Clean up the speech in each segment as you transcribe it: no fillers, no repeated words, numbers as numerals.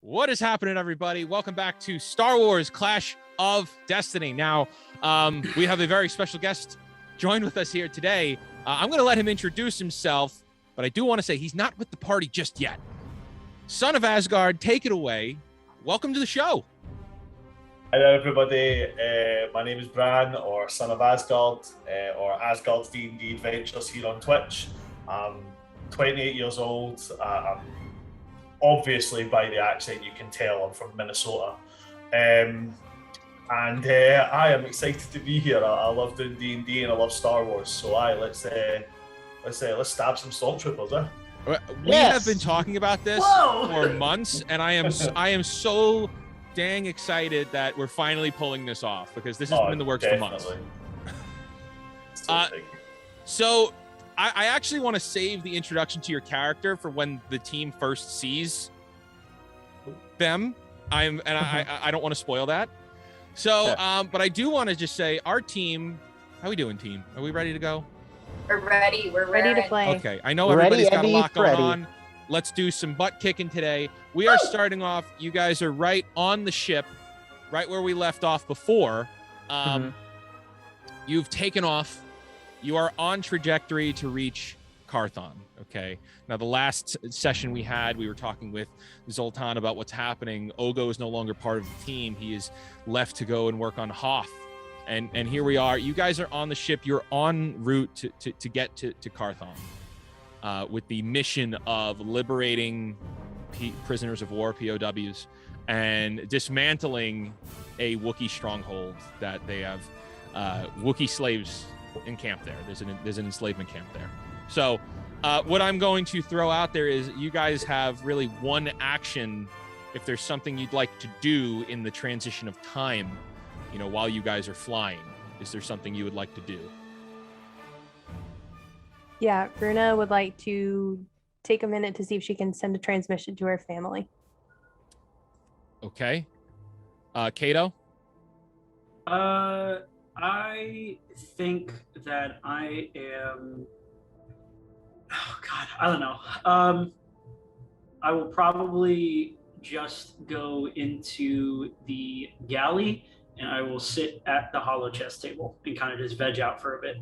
What is happening, everybody? Welcome back to Star Wars Clash of Destiny. Now, we have a very special guest joined with us here today. I'm going to let him introduce himself, but I do want to say he's not with the party just yet. Son of Asgard, take it away. Welcome to the show. Hello, everybody. My name is Bran, or Son of Asgard, or Asgard D&D Adventures here on Twitch. I'm 28 years old. I'm obviously, by the accent, you can tell I'm from Minnesota. And I am excited to be here. I love doing D&D and I love Star Wars. So let's stab some stormtroopers, eh? We have been talking about this for months, and I am so dang excited that we're finally pulling this off, because this has been in the works for months. So I actually want to save the introduction to your character for when the team first sees them. I don't want to spoil that. So, but I do want to just say, our team, how we doing, team? Are we ready to go? We're ready. We're ready to play. Okay, I know everybody's got a lot going on. Let's do some butt kicking today. We are starting off. You guys are right on the ship, right where we left off before. You've taken off. You are on trajectory to reach Carthon. Okay. Now, the last session we had, we were talking with Zoltan about what's happening. Ogo is no longer part of the team. He is left to go and work on Hoth. And here we are. You guys are on the ship. You're en route to get to Carthon with the mission of liberating prisoners of war, POWs, and dismantling a Wookiee stronghold that they have Wookiee slaves encamped there. There's an enslavement camp there. So what I'm going to throw out there is you guys have really one action. If there's something you'd like to do in the transition of time, you know, while you guys are flying, is there something you would like to do? Yeah, Runa would like to take a minute to see if she can send a transmission to her family. Okay. Kato? I think that I am... Oh, God, I don't know. I will probably just go into the galley and I will sit at the hollow chest table and kind of just veg out for a bit.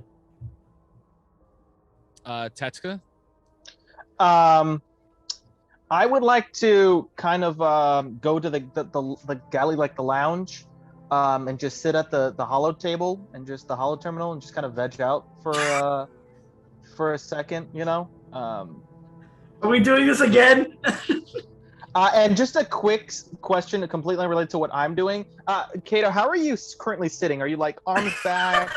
Tetsuka? I would like to kind of go to the galley, like the lounge, and just sit at the hollow table and just the hollow terminal and just kind of veg out for a second, you know. Are we doing this again? And just a quick question, completely unrelated to what I'm doing. Kato, how are you currently sitting? Are you like arms back,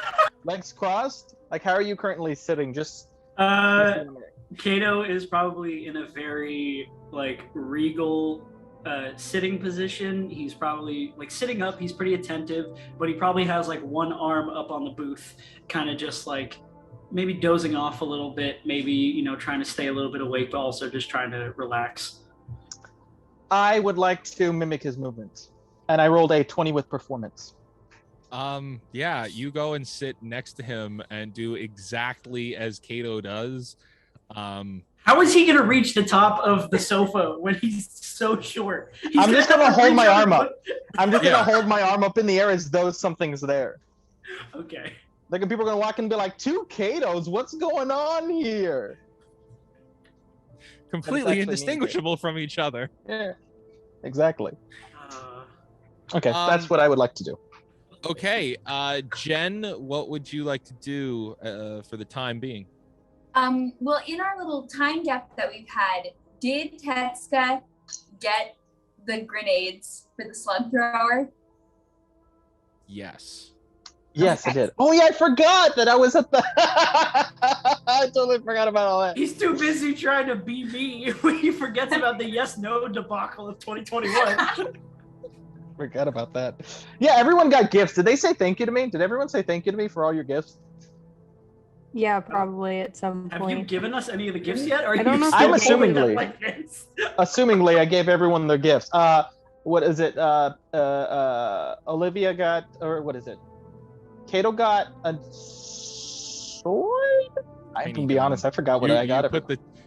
legs crossed? Like, how are you currently sitting? Kato is probably in a very like regal sitting position. He's probably like sitting up. He's pretty attentive, but he probably has like one arm up on the booth, kind of just like maybe dozing off a little bit, maybe, you know, trying to stay a little bit awake, but also just trying to relax. I would like to mimic his movements, and I rolled a 20 with performance. Yeah, you go and sit next to him and do exactly as Kato does. How is he gonna reach the top of the sofa when he's so short? I'm just gonna hold my arm up. I'm just gonna hold my arm up in the air as though something's there. Okay. Like, and people are gonna walk in and be like, "Two Katos, what's going on here?" Completely indistinguishable from each other. Yeah, exactly. Okay, that's what I would like to do. Okay, Jen, what would you like to do for the time being? Well, in our little time gap that we've had, did Tetsuka get the grenades for the slug thrower? Yes. Yes, I did. Oh yeah, I forgot that I was at the... I totally forgot about all that. He's too busy trying to be me when he forgets about the yes-no debacle of 2021. Forgot about that. Yeah, everyone got gifts. Did they say thank you to me? Did everyone say thank you to me for all your gifts? Yeah, probably at some Have point. you given us any of the gifts yet? Or I don't know. I'm assumingly. Assumingly, I gave everyone their gifts. What is it? Olivia got, or what is it? Kato got a sword? I can be honest, I forgot what I got.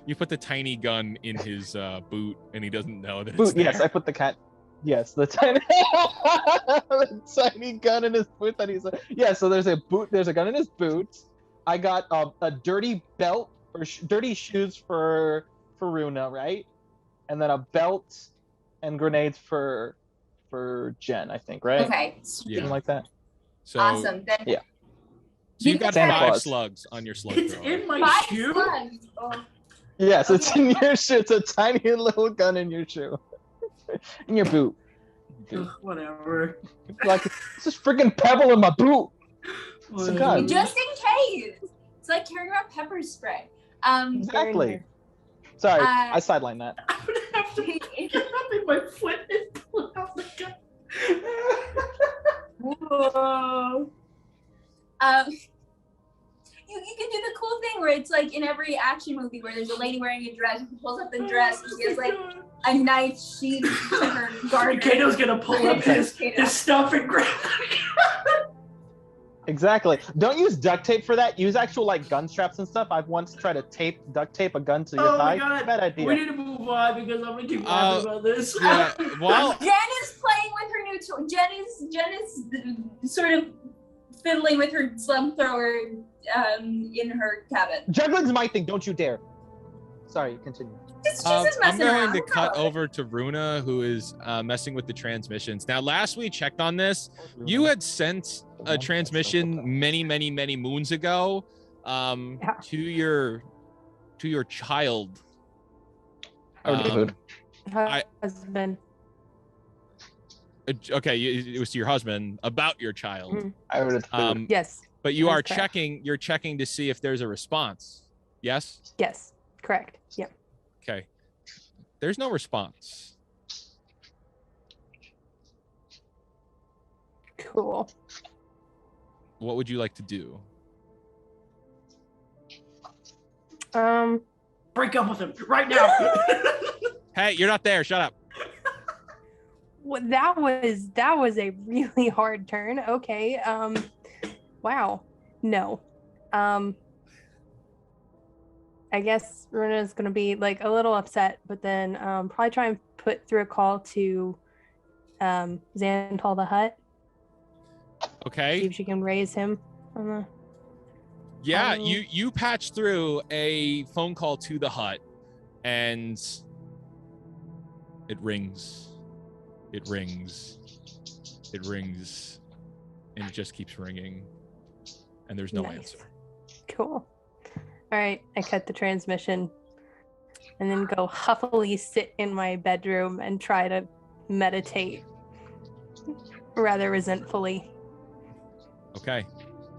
You put the tiny gun in his boot, and he doesn't know that it's Boot, there. yes, I put the cat. Yes, the tiny, the tiny gun in his boot that he's. Yeah, so there's a boot. There's a gun in his boot. I got a dirty belt or dirty shoes for Runa, right? And then a belt and grenades for Jen, I think, right? Okay. Yeah. Something like that. So, Awesome. Then Yeah. So you've got Santa 5 Claus. slugs on your slug It's thrower. in my 5 shoe. slugs. Oh, Yes, it's Okay. in your shoe. It's a tiny little gun in your shoe, in your boot. Ugh, whatever. Like it's this freaking pebble in my boot. It's a Whatever. gun. just in case. It's like carrying around pepper spray. Exactly. Sorry, I sidelined that. I'm gonna have to rub my foot and pull out the gun. Whoa. You can do the cool thing where it's like in every action movie where there's a lady wearing a dress who pulls up the dress and she has like a knife sheath to her garter. Kato's gonna pull up his stuff and grab it. Exactly. Don't use duct tape for that. Use actual like gun straps and stuff. I've once tried to duct tape a gun to your Oh thigh. my god. Bad idea. We need to move on because I'm gonna keep laughing about this. Yeah, well, Jen is playing with her new toy. Jen is sort of fiddling with her slug thrower in her cabin. Juggling's my thing. Don't you dare. Sorry, continue. She's just I'm messing going around. to We'll cut call it. over to Runa, who is messing with the transmissions. Now, last we checked on this, you had sent a transmission many moons ago to your child. Dude. Husband. Okay, it was to your husband about your child. Mhm. I would have. Yes. But you That are is correct. checking. You're checking to see if there's a response. Yes. Yes. Correct. Yeah. Okay. There's no response. Cool. What would you like to do? Break up with him right now. Hey, you're not there. Shut up. Well, that was a really hard turn. Okay. Wow. No. I guess Runa's gonna be like a little upset, but then probably try and put through a call to Xantal the Hut. See Okay. if she can raise him on the Yeah, Oh. you patch through a phone call to the hut, and it rings. It rings. It rings. And it just keeps ringing. And there's no Nice. answer. Cool. All right, I cut the transmission and then go huffily sit in my bedroom and try to meditate rather resentfully. Okay.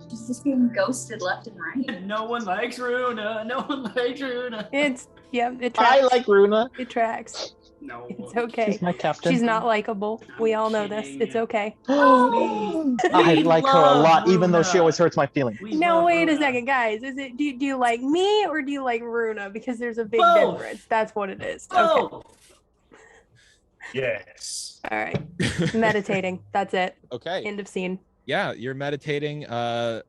She's just being ghosted left and right. No one likes Runa. No one likes Runa. It I tracks. like Runa. It tracks. No. It's okay. She's my captain. She's not likable. We all know this. kidding. It's okay. I We like her a love lot, even though she Runa. always hurts my feelings. We Now love wait a Runa. second, guys. Is it do you like me or do you like Runa? Because there's a big Both. difference. That's what it is. Okay. Oh, Yes. All right. Meditating. That's it. Okay. End of scene. Yeah, you're meditating. The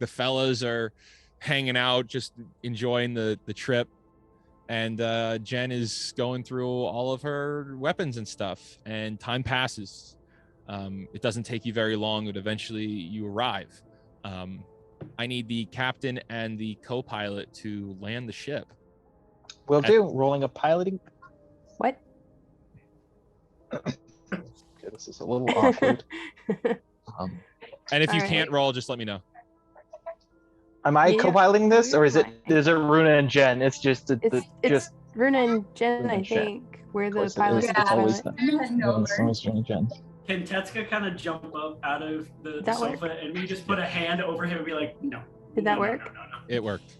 fellas are hanging out, just enjoying the trip. And Jen is going through all of her weapons and stuff, and time passes. It doesn't take you very long, but eventually you arrive. I need the captain and the co-pilot to land the ship. Will do. Rolling a piloting. What? Okay, this is a little awkward. And if you All can't right. roll, just let me know. Am I Yeah, co-piloting this, or is it you're Runa and Jen? It's just It's just Runa and Jen, Runa I and Jen. think. We're the course it pilot is. and It's always co-pilot. them. I'm heading over. It's always Runa and Jen. can Tetsuka kind of jump up out of the That sofa work? and we just put a hand over him and be like, no. Did that No, work? No. It worked.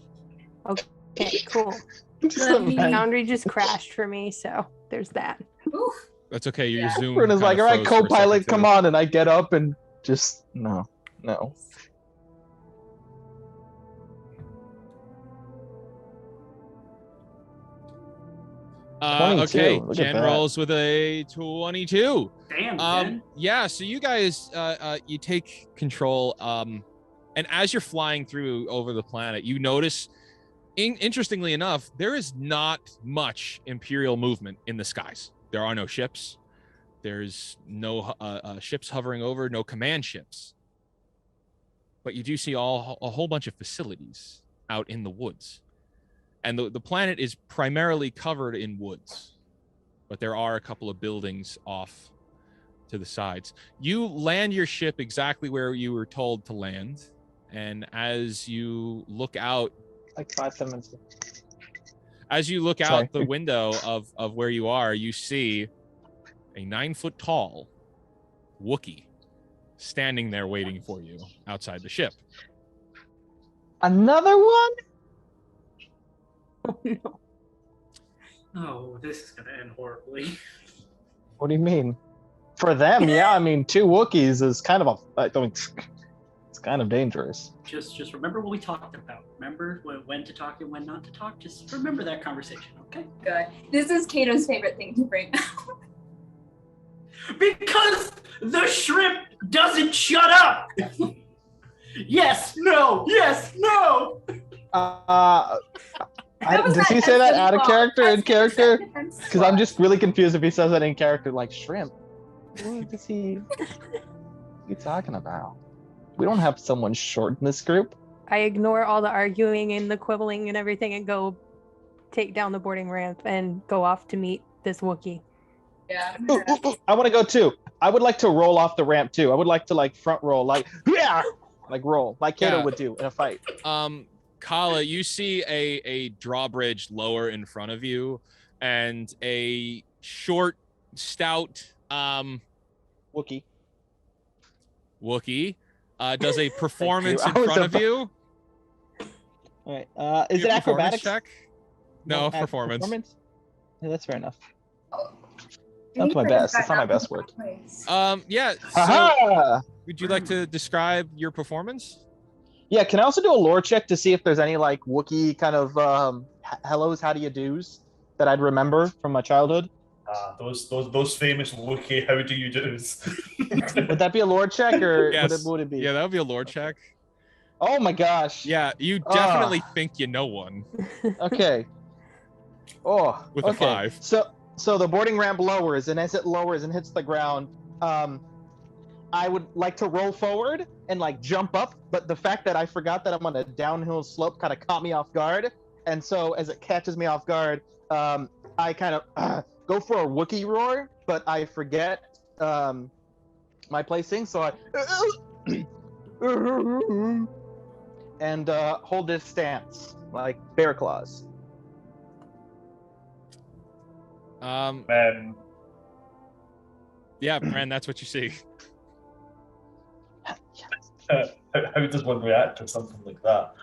Okay, cool. Just Let me- imagine. Foundry just crashed for me, so there's that. Oof. That's okay. Your Yeah. Zoom. Runa's like, kinda all right, froze for a co-pilot, second, come too. on, and I get up and just no. Okay, 22, look at Jen that. rolls with a 22. Damn, Jen. Yeah, so you guys you take control and as you're flying through over the planet, you notice Interestingly enough, there is not much Imperial movement in the skies. There are no ships. There's no ships hovering over, no command ships. But you do see a whole bunch of facilities out in the woods. And the planet is primarily covered in woods. But there are a couple of buildings off to the sides. You land your ship exactly where you were told to land. And as you look out, Like 5-7 minutes. as you look Sorry. out the window of where you are, you see a 9-foot tall Wookiee standing there waiting for you outside the ship. Another one? Oh, no. Oh, this is gonna end horribly. What do you mean? For them, yeah. I mean, 2 Wookiees is kind of it's kind of dangerous. Just remember what we talked about. Remember when to talk and when not to talk. Just remember that conversation, okay? Good. This is Kato's favorite thing to bring up. Because the shrimp doesn't shut up. Yes, no, yes, no. Does he say that out of character, in character? Because I'm just really confused if he says that in character, like shrimp. What is he talking about? We don't have someone short in this group. I ignore all the arguing and the quibbling and everything and go take down the boarding ramp and go off to meet this Wookiee. Yeah. I want to go too. I would like to roll off the ramp too. I would like to like front roll, like yeah, like roll, like Kato would do in a fight. Kala, you see a drawbridge lower in front of you, and a short, stout Wookiee does a performance in I was front of about- you. All right. Is Your it performance acrobatics? check? No, performance. Yeah, that's fair enough. That's my best. It's not my best work. Yeah. So, Haha! would you like to describe your performance? Yeah, can I also do a lore check to see if there's any like Wookiee kind of hellos, how do you do's that I'd remember from my childhood? Those famous Wookiee how do you do's. Would that be a lore check or Yes. would it be? Yeah, that would be a lore check. Oh my gosh. Yeah, you definitely think you know one. Okay. Oh. With a okay. 5. So the boarding ramp lowers, and as it lowers and hits the ground, I would like to roll forward and like jump up, but the fact that I forgot that I'm on a downhill slope kind of caught me off guard, and so as it catches me off guard, I kind of go for a Wookiee roar, but I forget my placing, so I and hold this stance like bear claws. Yeah, Bran, that's what you see. How does one react to something like that?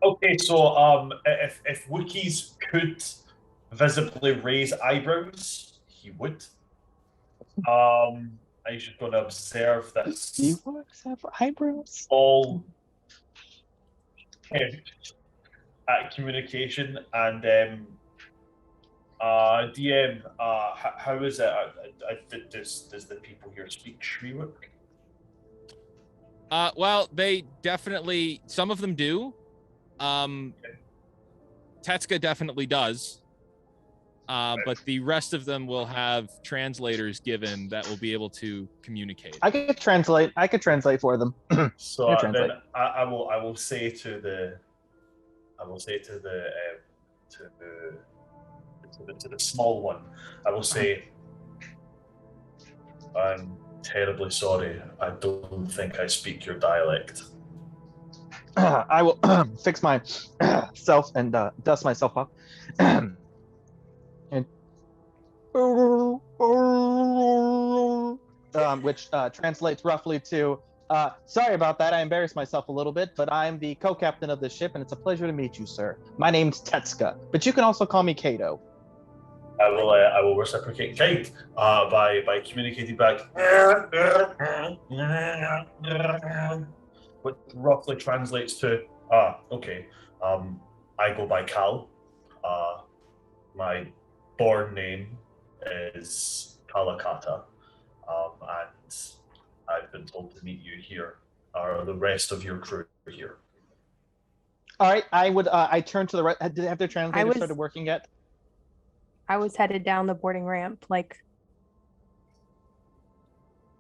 Okay, so if Wookiees could visibly raise eyebrows, he would. I'm just going to observe this. Ewoks have eyebrows? All communication and DM. How is it? Does the people here speak Shriwook? Well, they definitely, some of them do. Tetska definitely does. But the rest of them will have translators given that will be able to communicate. I could translate for them. So Yeah, translate. then I will say to the small one, I will say, I'm terribly sorry. I don't think I speak your dialect. I will fix my self and dust myself off. And which translates roughly to, sorry about that, I embarrassed myself a little bit, but I'm the co-captain of the ship, and it's a pleasure to meet you, sir. My name's Tetska, but you can also call me Kato. I will reciprocate kind by communicating back, which roughly translates to okay. I go by Cal. My born name is Kalakata, and I've been told to meet you here, or the rest of your crew here. All right, I would. I turn to the right. Did have their translator was- started working yet? I was headed down the boarding ramp, like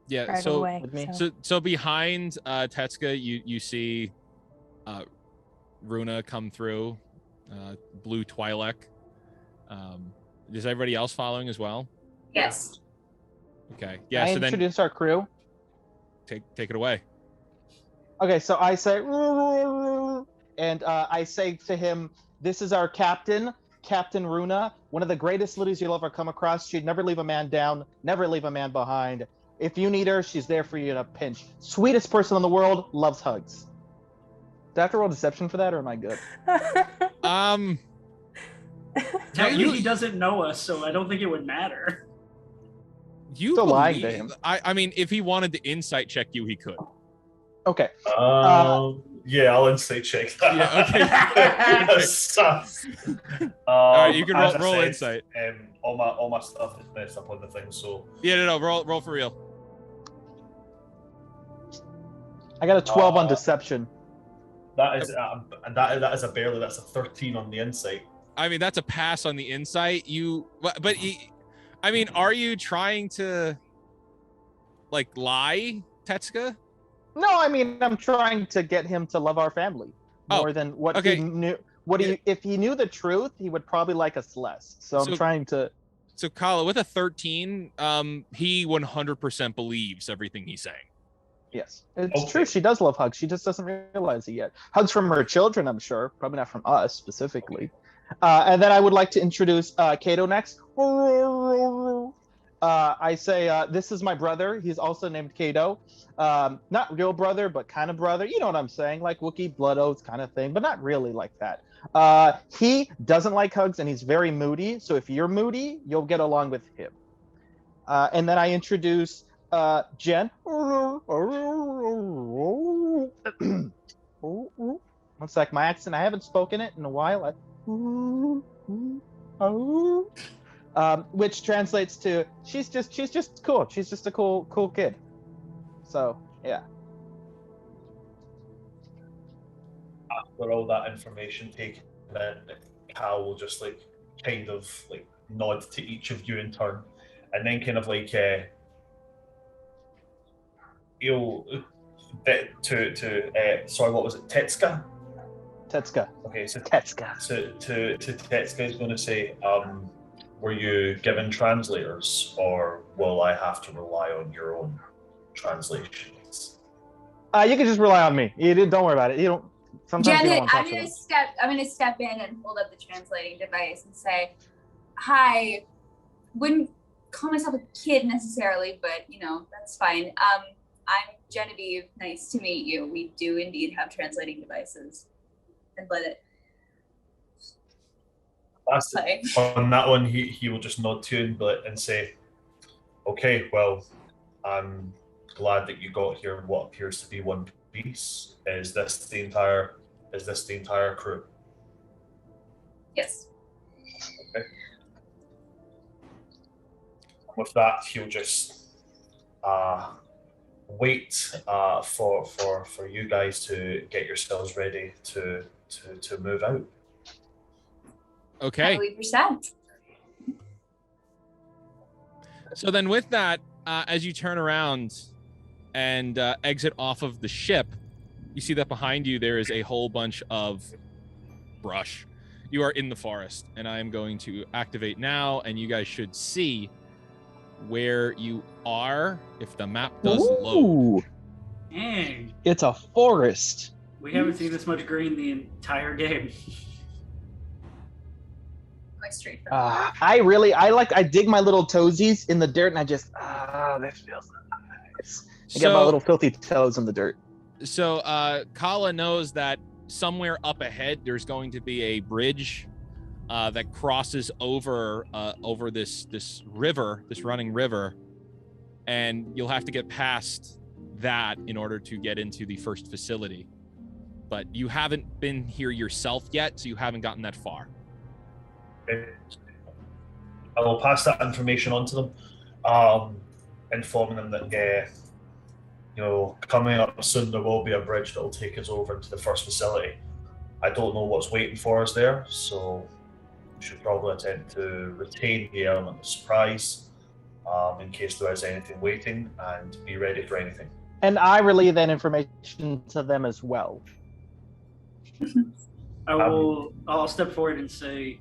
Yeah. right So away. with me? so behind Tetsuka, you see Runa come through, blue Twi'lek. Is everybody else following as well? Yes. Okay. Yeah. I So then introduce our crew. take it away. Okay, so I say, and I say to him, "This is our captain, Captain Runa, one of the greatest ladies you'll ever come across. She'd never leave a man down, never leave a man behind. If you need her, she's there for you in a pinch. Sweetest person in the world, loves hugs." Do I have to roll deception for that, or am I good? Technically, he doesn't know us, so I don't think it would matter. You Still lying to believe- him. I mean, if he wanted to insight check you, he could. Okay. Yeah, I'll insight check that. Yeah, okay. That's sus. All right, you can as I roll said, insight. All my stuff is messed up on the thing, so Yeah, no, roll for real. I got a 12 on deception. that is that is a barely. That's a 13 on the insight. I mean, that's a pass on the insight. But I mean, are you trying to like lie, Tetsuka? No, I mean, I'm trying to get him to love our family more than what okay. he knew. If he knew the truth, he would probably like us less. So I'm So- trying to. So Kala, with a 13, he 100% believes everything he's saying. Yes, it's Okay. true. She does love hugs. She just doesn't realize it yet. Hugs from her children, I'm sure. Probably not from us specifically. And then I would like to introduce Kato next. I say, this is my brother. He's also named Kato. Not real brother, but kind of brother. You know what I'm saying? Like Wookiee blood oaths kind of thing, but not really like that. He doesn't like hugs, and he's very moody. So if you're moody, you'll get along with him. And then I introduce Jen. One sec, my accent, I haven't spoken it in a while. Which translates to she's just cool. She's just a cool kid. So yeah. After all that information taken, then Cal will just like kind of like nod to each of you in turn, and then kind of like he'll sorry, what was it? Tetsuka? Tetsuka. Okay, so Tetsuka. to Tetsuka is going to say, were you given translators, or will I have to rely on your own translations? You can just rely on me. Don't worry about it. You don't. Sometimes you don't want to talk to them. I'm gonna step in and hold up the translating device and say, "Hi, wouldn't call myself a kid necessarily, but you know that's fine. I'm Genevieve. Nice to meet you. We do indeed have translating devices." And let it play. On that one, he will just nod to you and say, "Okay, well, I'm glad that you got here in what appears to be one piece. Is this the entire crew?" Yes. Okay. With that, he'll just wait for you guys to get yourselves ready to move out. Okay. 90%. So then with that, as you turn around and exit off of the ship, you see that behind you there is a whole bunch of brush. You are in the forest, and I am going to activate now, and you guys should see where you are if the map does load. Ooh, Dang, it's a forest. we haven't seen this much green the entire game. Going straight from I dig my little toesies in the dirt, and I just this feels nice. I get my little filthy toes in the dirt. So Kala knows that somewhere up ahead there's going to be a bridge that crosses over this river, this running river, and you'll have to get past that in order to get into the first facility. But you haven't been here yourself yet, so you haven't gotten that far. Okay. I will pass that information on to them, informing them that coming up soon there will be a bridge that will take us over to the first facility. I don't know what's waiting for us there, so we should probably attempt to retain the element of surprise in case there is anything waiting, and be ready for anything. And I relay that information to them as well. I'll step forward and say,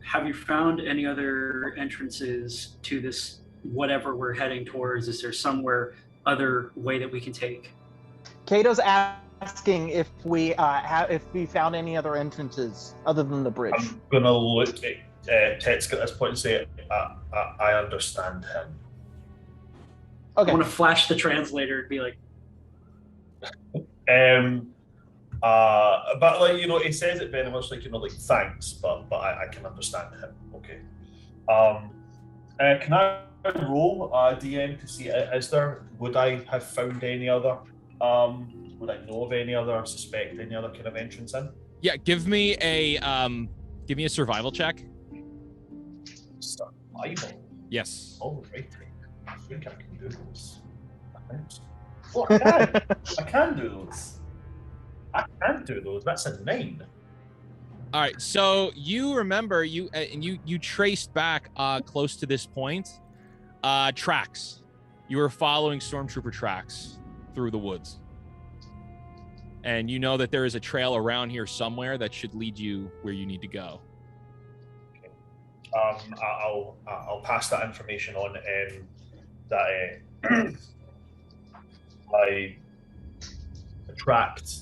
have you found any other entrances to this whatever we're heading towards? Is there somewhere other way that we can take? Kato's asking if we found any other entrances other than the bridge. I'm gonna look at Tetsuka at this point and say, I understand him. Okay. I want to flash the translator and be like, but like, you know, he says it very much like, you know, like thanks, but I can understand him. Okay. Can I roll DM to see would I have found any other would I know of any other or suspect any other kind of entrance in? Yeah, give me a survival check. Survival? Yes. Oh, right. I think I can do those. Oh, I can. I can do those. I can do those. That's a 9. All right. So you remember you traced back close to this point, tracks. You were following stormtrooper tracks through the woods, and you know that there is a trail around here somewhere that should lead you where you need to go. I'll pass that information on. That I tracked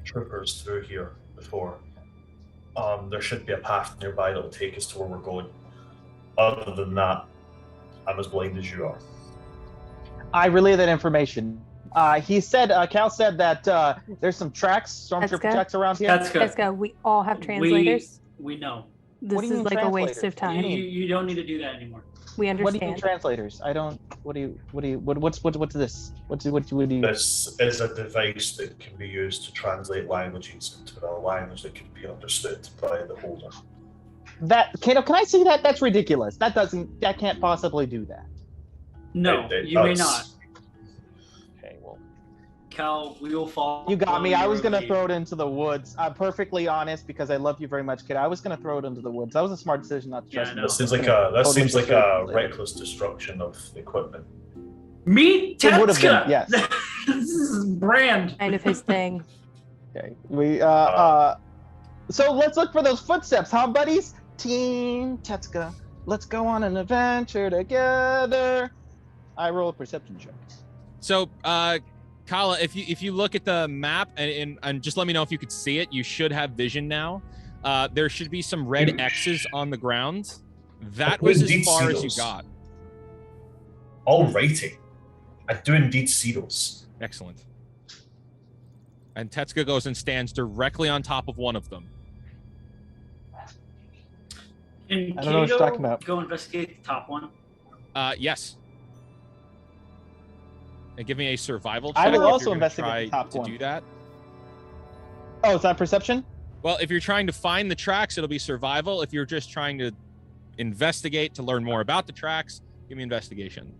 troopers through here before. There should be a path nearby that will take us to where we're going. Other than that, I'm as blind as you are. I relay that information. He said, Cal said that there's some tracks, stormtrooper tracks around here. that's good. Tetsuka, we all have translators. We know. This What do you is mean like a waste of translators? time. You don't need to do that anymore. We What do you mean understand. translators? I don't. What's this? What do you? This is a device that can be used to translate languages into a language that can be understood by the holder. That Kato, can I see that? That's ridiculous. That can't possibly do that. No, It you may does. not. Okay, well. Cal, we will fall. You got me. I was gonna lead. throw it into the woods. I'm perfectly honest because I love you very much, kid. I was gonna throw it into the woods. That was a smart decision not to Yeah, trust I me. know. That seems like Totally a later. reckless destruction of equipment. Meet It would have been, Tetsuka! yes. This is brand. Kind of his thing. Okay. So let's look for those footsteps, huh, buddies? Team Tetsuka, let's go on an adventure together. I roll a perception check. So, Kala, if you look at the map and just let me know if you could see it, you should have vision now. There should be some red X's on the ground. That I was indeed as far see as you those. got. Alrighty. I do indeed see those. Excellent. And Tetsuka goes and stands directly on top of one of them. Can I don't know what you're Kato talking about. go investigate the top one? Yes. And give me a survival I check. will if you're also gonna investigate try the top to one. do that. Oh, is that perception? Well, if you're trying to find the tracks, it'll be survival. If you're just trying to investigate to learn more about the tracks, give me investigation.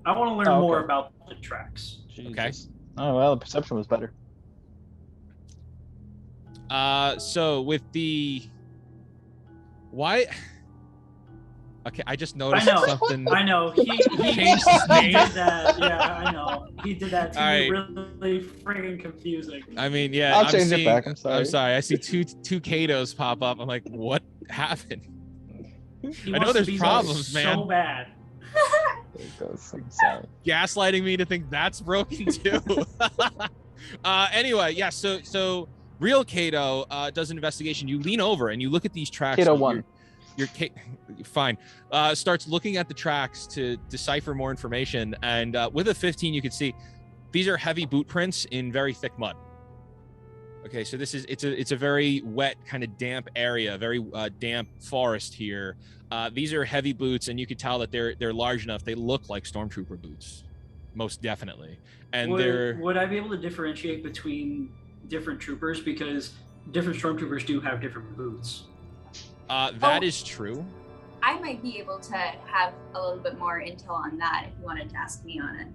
I want to learn Oh, more okay. about the tracks. Okay. Oh well, the perception was better. So with the why? Okay, I just noticed I know. something. I know. He Changed his name. did that. Yeah, I know. He did that to All me. right. Really freaking confusing. I mean, yeah. I'll I'm change it seeing, back, I'm sorry. I see two Katos pop up. I'm like, what happened? He I know wants to there's be problems, so man. bad. There it goes. I'm sorry. Gaslighting me to think that's broken too. Anyway, yeah. So real Kato does an investigation. You lean over and you look at these tracks. Kato and won. You're fine. Starts looking at the tracks to decipher more information, and with a 15, you can see these are heavy boot prints in very thick mud. Okay, so it's a very wet, kind of damp area, very damp forest here. These are heavy boots, and you could tell that they're large enough. They look like stormtrooper boots, most definitely. And Would I be able to differentiate between different troopers, because different stormtroopers do have different boots? that is true. I might be able to have a little bit more intel on that if you wanted to ask me on it.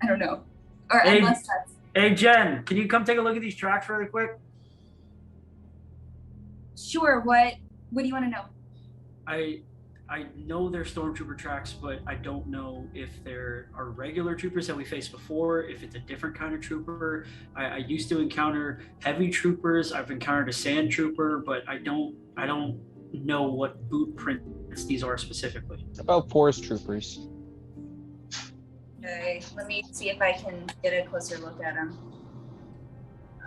I don't know. Or Hey. unless that's Hey, Jen, can you come take a look at these tracks really quick? Sure. What do you want to know? I know they're stormtrooper tracks, but I don't know if there are regular troopers that we faced before, if it's a different kind of trooper. I used to encounter heavy troopers. I've encountered a sand trooper, but I don't know what boot prints these are specifically. It's about forest troopers. Okay, let me see if I can get a closer look at them.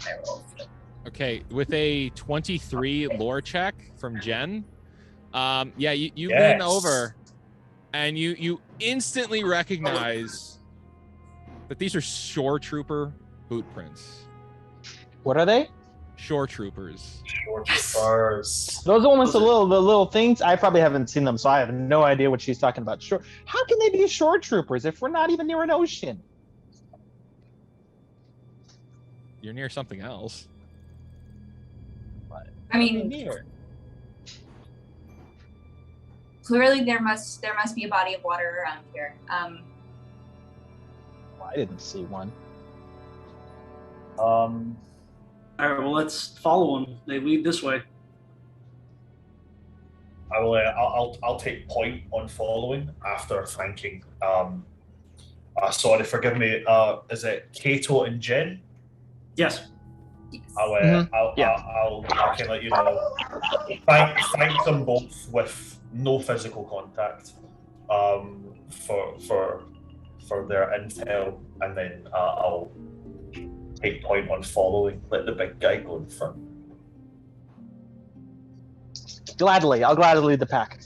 I rolled. Okay, with a 23 lore check from Jen. Yeah, you Yes. lean over and you instantly recognize that these are shore trooper boot prints. What are they? Shore troopers. Short stars. Those are almost the little things. I probably haven't seen them, so I have no idea what she's talking about. Sure. How can they be shore troopers if we're not even near an ocean? You're near something else. I mean, Near. clearly there must be a body of water around here. I didn't see one. All right, well, let's follow them. They lead this way. I will. I'll take point on following after thanking. Sorry, forgive me. Is it Kato and Jen? Yes. Yes. I'll kind of let you know. Thank them both with no physical contact. For their intel, and then I'll take point on following. Let the big guy go in front. Gladly, I'll gladly lead the pack.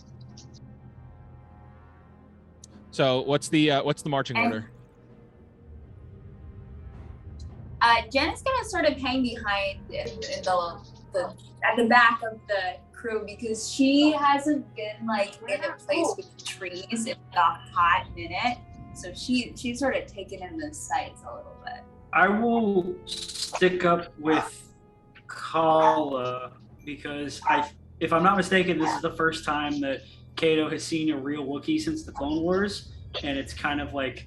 So what's the marching And- order? Jen is gonna sort of hang behind in the at the back of the crew because she hasn't been like in a place with trees in a hot minute. So she's sort of taken in the sights a little bit. I will stick up with Kala because if I'm not mistaken, this is the first time that Kato has seen a real Wookiee since the Clone Wars, and it's kind of like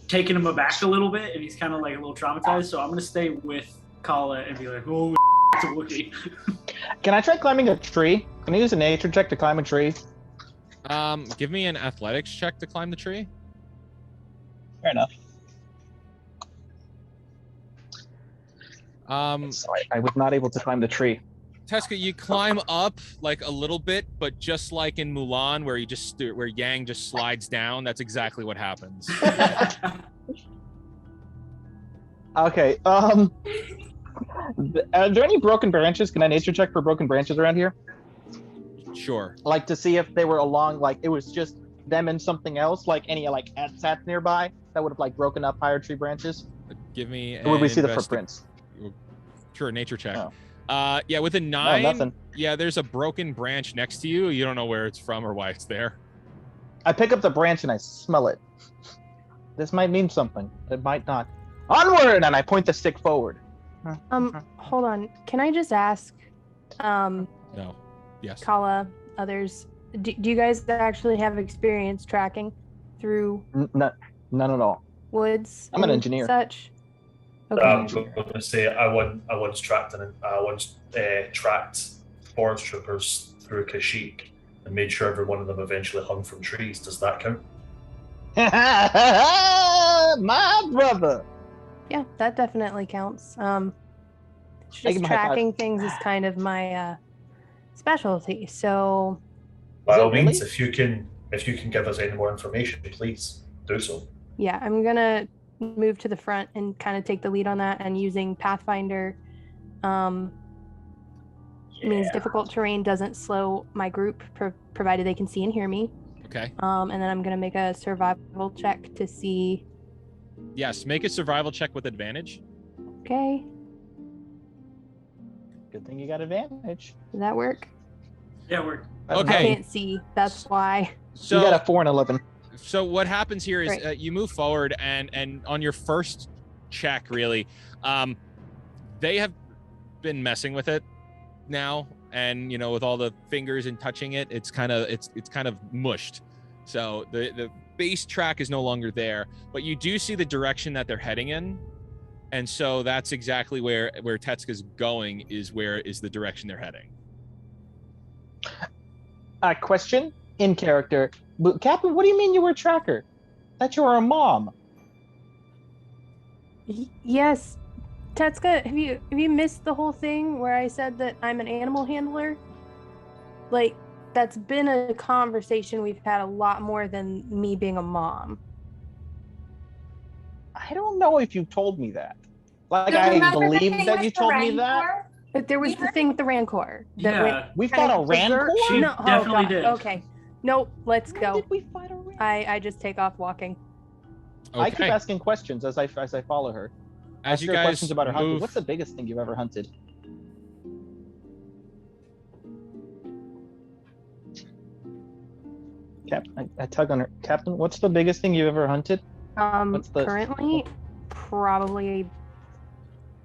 taking him aback a little bit, and he's kind of like a little traumatized. So I'm gonna stay with Kala and be like, "Oh, it's a Wookiee." Can I try climbing a tree? Can I use a nature check to climb a tree? Give me an athletics check to climb the tree. Fair enough. Sorry, I was not able to climb the tree. Teska, you climb up like a little bit, but just like in Mulan, where Yang just slides down, that's exactly what happens. Okay. Are there any broken branches? Can I nature check for broken branches around here? Sure. Like to see if they were along, like it was just them and something else, like any like ATSATs nearby that would have like broken up higher tree branches. Give me. Or would we see the investi- footprints? Sure, nature check. Oh. Yeah, with a No, 9. nothing. Yeah, there's a broken branch next to you. You don't know where it's from or why it's there. I pick up the branch and I smell it. This might mean something. It might not. Onward! And I point the stick forward. Hold on. Can I just ask, No. Yes. Kala, others, do you guys actually have experience tracking through None at all. woods? I'm an and engineer. Such. Okay. I'm going to say I once tracked forest troopers through Kashyyyk and made sure every one of them eventually hung from trees. Does that count? My brother. Yeah, that definitely counts. I Just give him a high five. tracking things is kind of my specialty. So By Is it all means, really? if you can give us any more information, please do so. yeah, I'm gonna move to the front and kind of take the lead on that. And using Pathfinder means difficult terrain doesn't slow my group, provided they can see and hear me. Okay. And then I'm gonna make a survival check to see. Yes, make a survival check with advantage. Okay, Good thing you got advantage. does that work? Yeah, we're I Okay. can't see. That's why. So You got a 4 and 11. So what happens here is Right. you move forward, and on your first check, really, they have been messing with it now, and with all the fingers and touching it, it's kind of mushed. So the base track is no longer there, but you do see the direction that they're heading in, And so that's exactly where Tetsuka's going, is the direction they're heading. Question in character. But Captain, what do you mean you were a tracker? That you were a mom. Yes. Tetsuka, have you missed the whole thing where I said that I'm an animal handler? Like, that's been a conversation we've had a lot more than me being a mom. I don't know if you told me that. Like, No, I remember the believe thing that with you the told me that. Rancor? But there was the thing with the Rancor. Yeah. We fought a Rancor? She No, definitely God. did. Okay. Nope, let's When go. did we fight a Rancor? I just take off walking. I keep Okay. asking questions as I follow her. As Ask you her guys questions about her hunting. move, What's the biggest thing you've ever hunted? I tug on her. Captain, what's the biggest thing you've ever hunted? What's the- Currently, probably,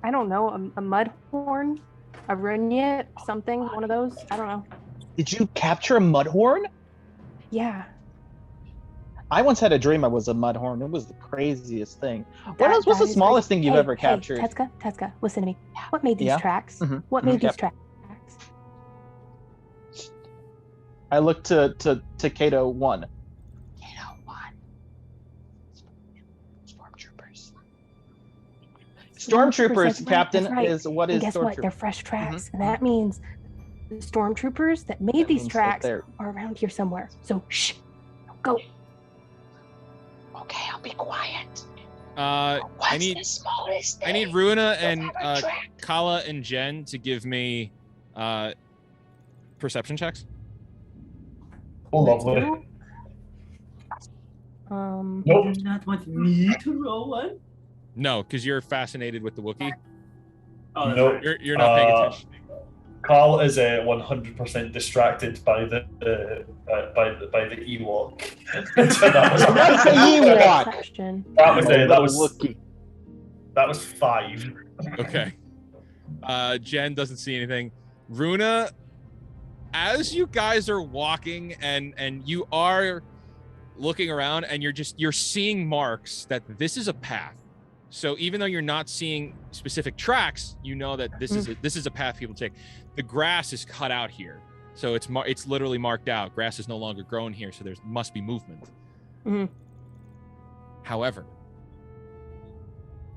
I don't know, a mudhorn, a runyet, something, one of those. I don't know. Did you capture a mudhorn? Yeah. I once had a dream I was a mudhorn. It was the craziest thing. That What's the is smallest crazy. thing you've ever captured? Tetsuka, listen to me. What made these Yeah? tracks? Mhm, What mhm, made these yep. tracks? I looked to Kato 1. Kato 1. Stormtroopers. Stormtroopers, that's right, Captain, that's right. is what And is guess what? stormtrooper? They're fresh tracks, Mhm, and that means the stormtroopers that made That these means that tracks they're- are around here somewhere. So shh, go. Okay, I'll be quiet. I need the smallest I need Runa and Kala and Jen to give me perception checks. Oh, lovely. Um, Nope. You do not want me to roll one? No, because you're fascinated with the Wookiee. Oh, that's Nope. right. You're not paying attention. Carl is 100% distracted by the Ewok. So that was What's the Ewok? Perception. that was 5. Okay. Jen doesn't see anything. Runa, as you guys are walking and you are looking around and you're seeing marks that this is a path. So even though you're not seeing specific tracks, you know that this is a path people take. The grass is cut out here. So it's literally marked out. Grass is no longer growing here, so there must be movement. Mhm. However,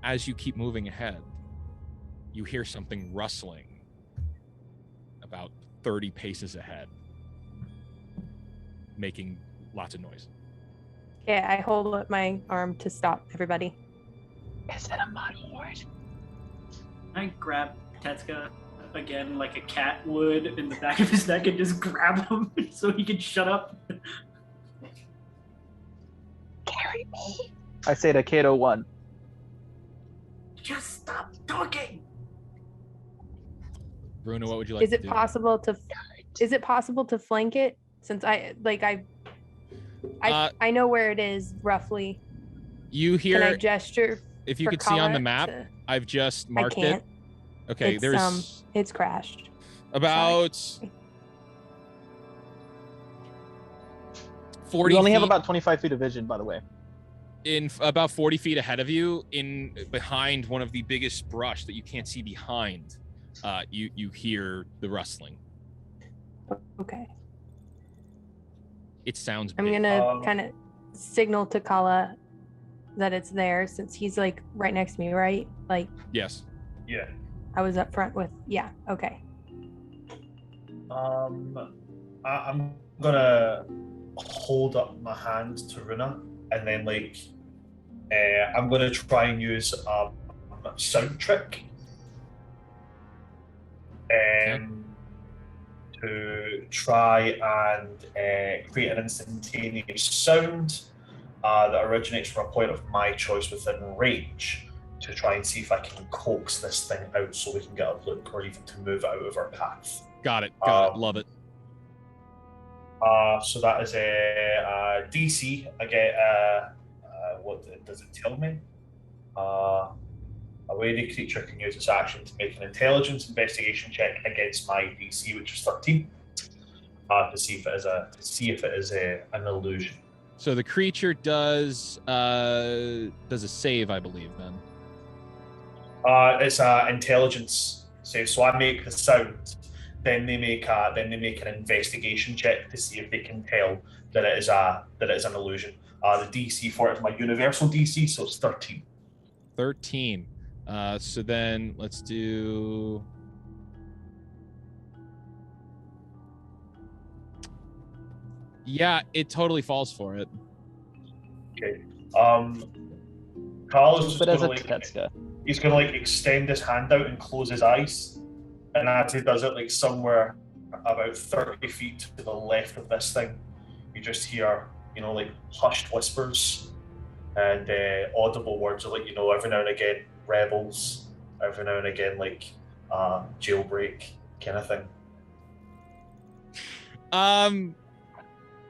as you keep moving ahead, you hear something rustling about 30 paces ahead, making lots of noise. Okay, I hold up my arm to stop everybody. Is it a mudhorn? I grab Tetsuka again like a cat would in the back of his neck and just grab him so he can shut up. Carry me. I say to Kato 1. Just stop talking. Bruno, what would you like Is to it do? possible to flank it? Since I know where it is roughly. You Can I hear, gesture? if you for could see on the Kala map, to- I've just I marked can't. it. Okay, there's It's crashed. about 40 You only feet, have about 25 feet of vision, by the way. about 40 feet ahead of you, behind one of the biggest brush that you can't see behind. You hear the rustling. Okay. It sounds I'm big. gonna kind of signal to Kala that it's there, since he's like right next to me, right? Like Yes. Yeah. I was up front with. Yeah. Okay. I'm gonna hold up my hand to Runa, and then I'm gonna try and use a sound trick. To try and create an instantaneous sound that originates from a point of my choice within range, to try and see if I can coax this thing out so we can get a look, or even to move it out of our path. Got it. Love it. So that is a DC. I get what does it tell me? A wary creature can use its action to make an intelligence investigation check against my DC, which is 13, to see if it is an illusion. So the creature does a save, I believe. Then It's a intelligence save. So I make the sound, then they make an investigation check to see if they can tell that it is an illusion. The DC for it is my universal DC, so it's 13. 13. So then let's do. Yeah, it totally falls for it. Okay. Carl is just But as gonna a Trex guy. he's gonna extend his hand out and close his eyes, and as he does it, somewhere about 30 feet to the left of this thing, you just hear hushed whispers and audible words of every now and again rebels, every now and again jailbreak kind of thing.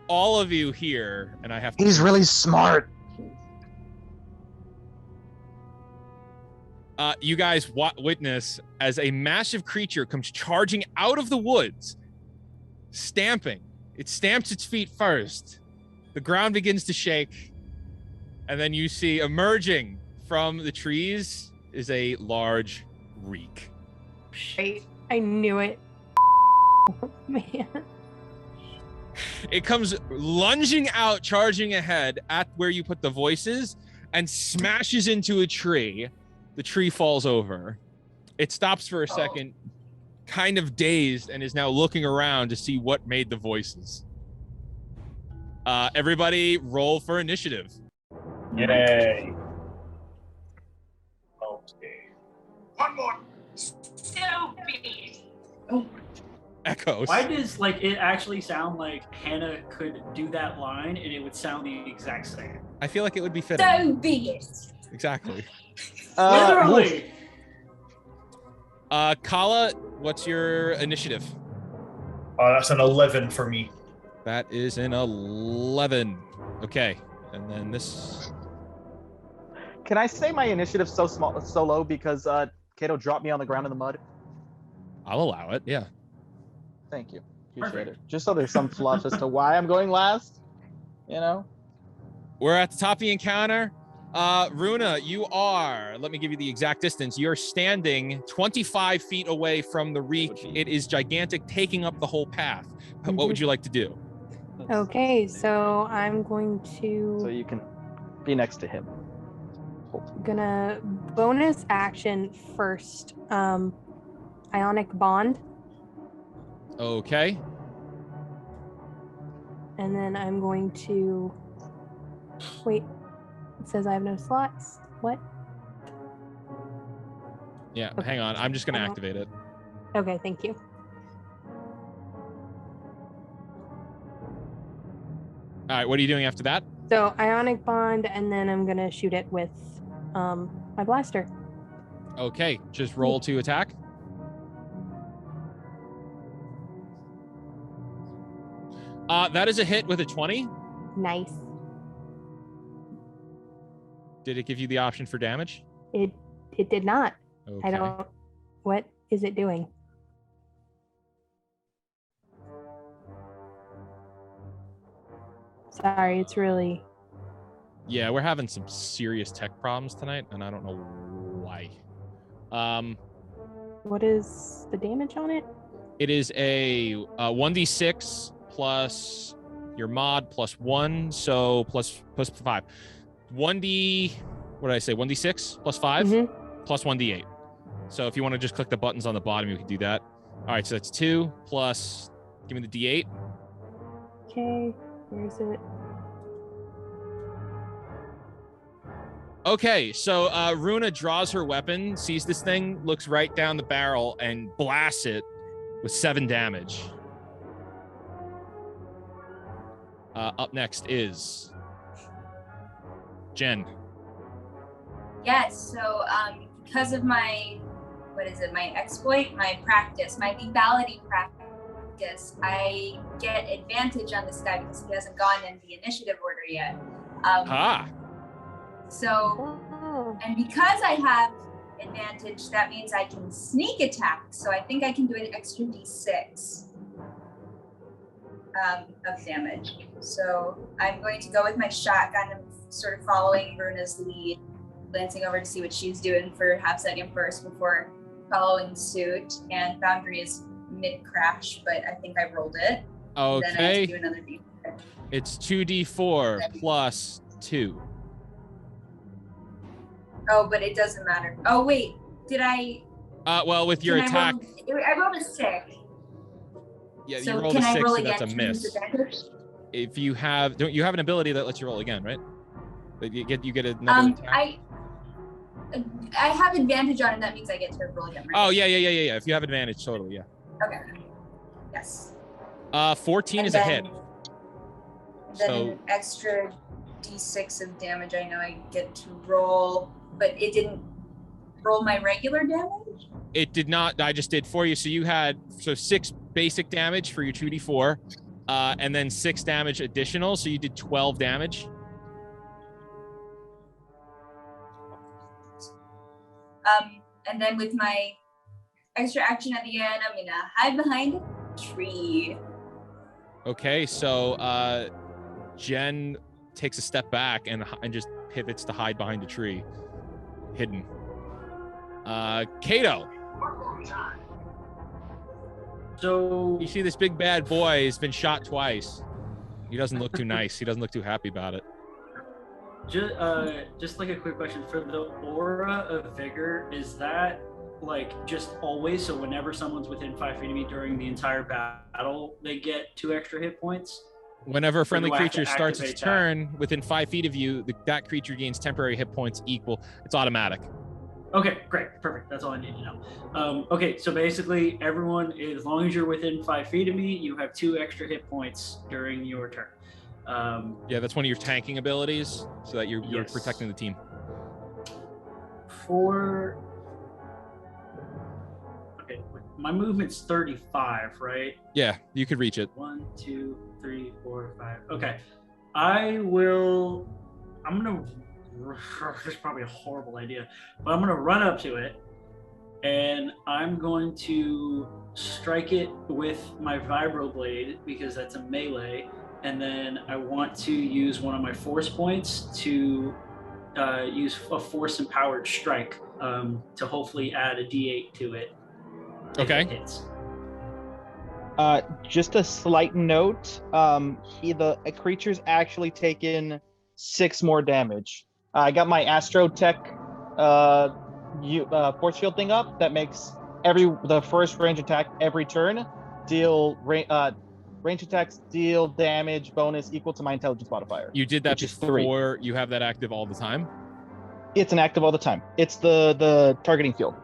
All of you here, and I have to. He's really smart. You guys witness as a massive creature comes charging out of the woods, stamping. It stamps its feet first. The ground begins to shake, and then you see emerging from the trees is a large reek. Shit, I knew it. Man. It comes lunging out, charging ahead at where you put the voices, and smashes into a tree. The tree falls over. It stops for a second, kind of dazed, and is now looking around to see what made the voices. Everybody roll for initiative. Yay. Okay. One more. Stupid. Echoes. Why does it actually sound like Hannah could do that line and it would sound the exact same? I feel like it would be fitting. So be it. Exactly. Literally. Kala, what's your initiative? That's an 11 for me. That is an 11. Okay. And then this. Can I say my initiative's so low because Kato dropped me on the ground in the mud? I'll allow it. Yeah. Thank you. Appreciate Perfect. it. Just so there's some fluff as to why I'm going last. We're at the top of the encounter. Runa, you are, let me give you the exact distance. You're standing 25 feet away from the reek. It is gigantic, taking up the whole path. What would you like to do? Okay, so I'm going So to you can be next to him. gonna bonus action first. Ionic bond, Okay. and then I'm going to wait. It says I have no slots. What? Yeah, Okay. hang on. I'm just going to activate it. Okay, thank you. All right, what are you doing after that? So ionic bond, and then I'm gonna shoot it with my blaster. Okay, just roll to attack. That is a hit with a 20. Nice. Did it give you the option for damage? It did not. Okay. I don't. What is it doing? Sorry, it's really. Yeah, we're having some serious tech problems tonight, and I don't know why. What is the damage on it? It is a 1d6 plus your mod plus 1, so plus 5. 1d, what did I say? 1d6 plus 5 plus 1d8. So if you want to just click the buttons on the bottom, you can do that. All right, so that's 2 plus, give me the d8. Okay, where is it? Okay, so Runa draws her weapon, sees this thing, looks right down the barrel, and blasts it with 7 damage. Up next is Jen. Yes, so because of my exploit, my practice, my lethality practice, I get advantage on this guy because he hasn't gone in the initiative order yet. So, and because I have advantage, that means I can sneak attack. So I think I can do an extra d6 of damage. So I'm going to go with my shotgun. I'm sort of following Runa's lead. glancing over to see what she's doing for half second first before following suit. And Foundry is mid-crash, but I think I rolled it. Then I have to Okay. do another D. It's 2d4 plus 2. Oh, but it doesn't matter. Oh, wait. Did I... Well, with your attack, I rolled a 6. yeah, So you rolled a can I 6, roll so again that's a to use miss. advantage? If you have, don't you have an ability that lets you roll again, right? But you get another attack. I have advantage on it. That means I get to roll again, right? Oh yeah. If you have advantage, totally, yeah. Okay. Yes. 14 And is a then- hit. Then So- an extra d6 of damage. I know I get to roll, but it didn't roll my regular damage. It did not. I just did for you. So you had 6 basic damage for your 2d4, and then 6 damage additional. So you did 12 damage. And then with my extra action at the end, I'm gonna hide behind a tree. Okay, so Jen takes a step back and just pivots to hide behind a tree, hidden. Kato, So you see this big bad boy has been shot twice. He doesn't look too nice. He doesn't look too happy about it. just like a quick question for the aura of vigor, is that like just always, so whenever someone's within 5 feet of me during the entire battle, they get 2 extra hit points? Whenever a friendly do I have to creature starts its activate that? turn within 5 feet of you, that creature gains temporary hit points equal. It's automatic. Okay, great, perfect. That's all I need to know. Okay, so basically, everyone, as long as you're within 5 feet of me, you have 2 extra hit points during your turn. Yeah, that's one of your tanking abilities, so that you're Yes. protecting the team. Okay, my movement's 35, right? Yeah, you could reach it. 1, 2, 3, 4, 5. Okay, I'm gonna. This is probably a horrible idea, but I'm gonna run up to it, and I'm going to strike it with my vibroblade because that's a melee, and then I want to use one of my force points to use a force empowered strike to hopefully add a D8 to it. if Okay. it hits. Just a slight note. The creature's actually taken 6 more damage. I got my Astro Tech force field thing up that makes the first range attack every turn range attacks deal damage bonus equal to my intelligence modifier. You did that Which is 3. before. You have that active all the time. It's an active all the time. It's the targeting field,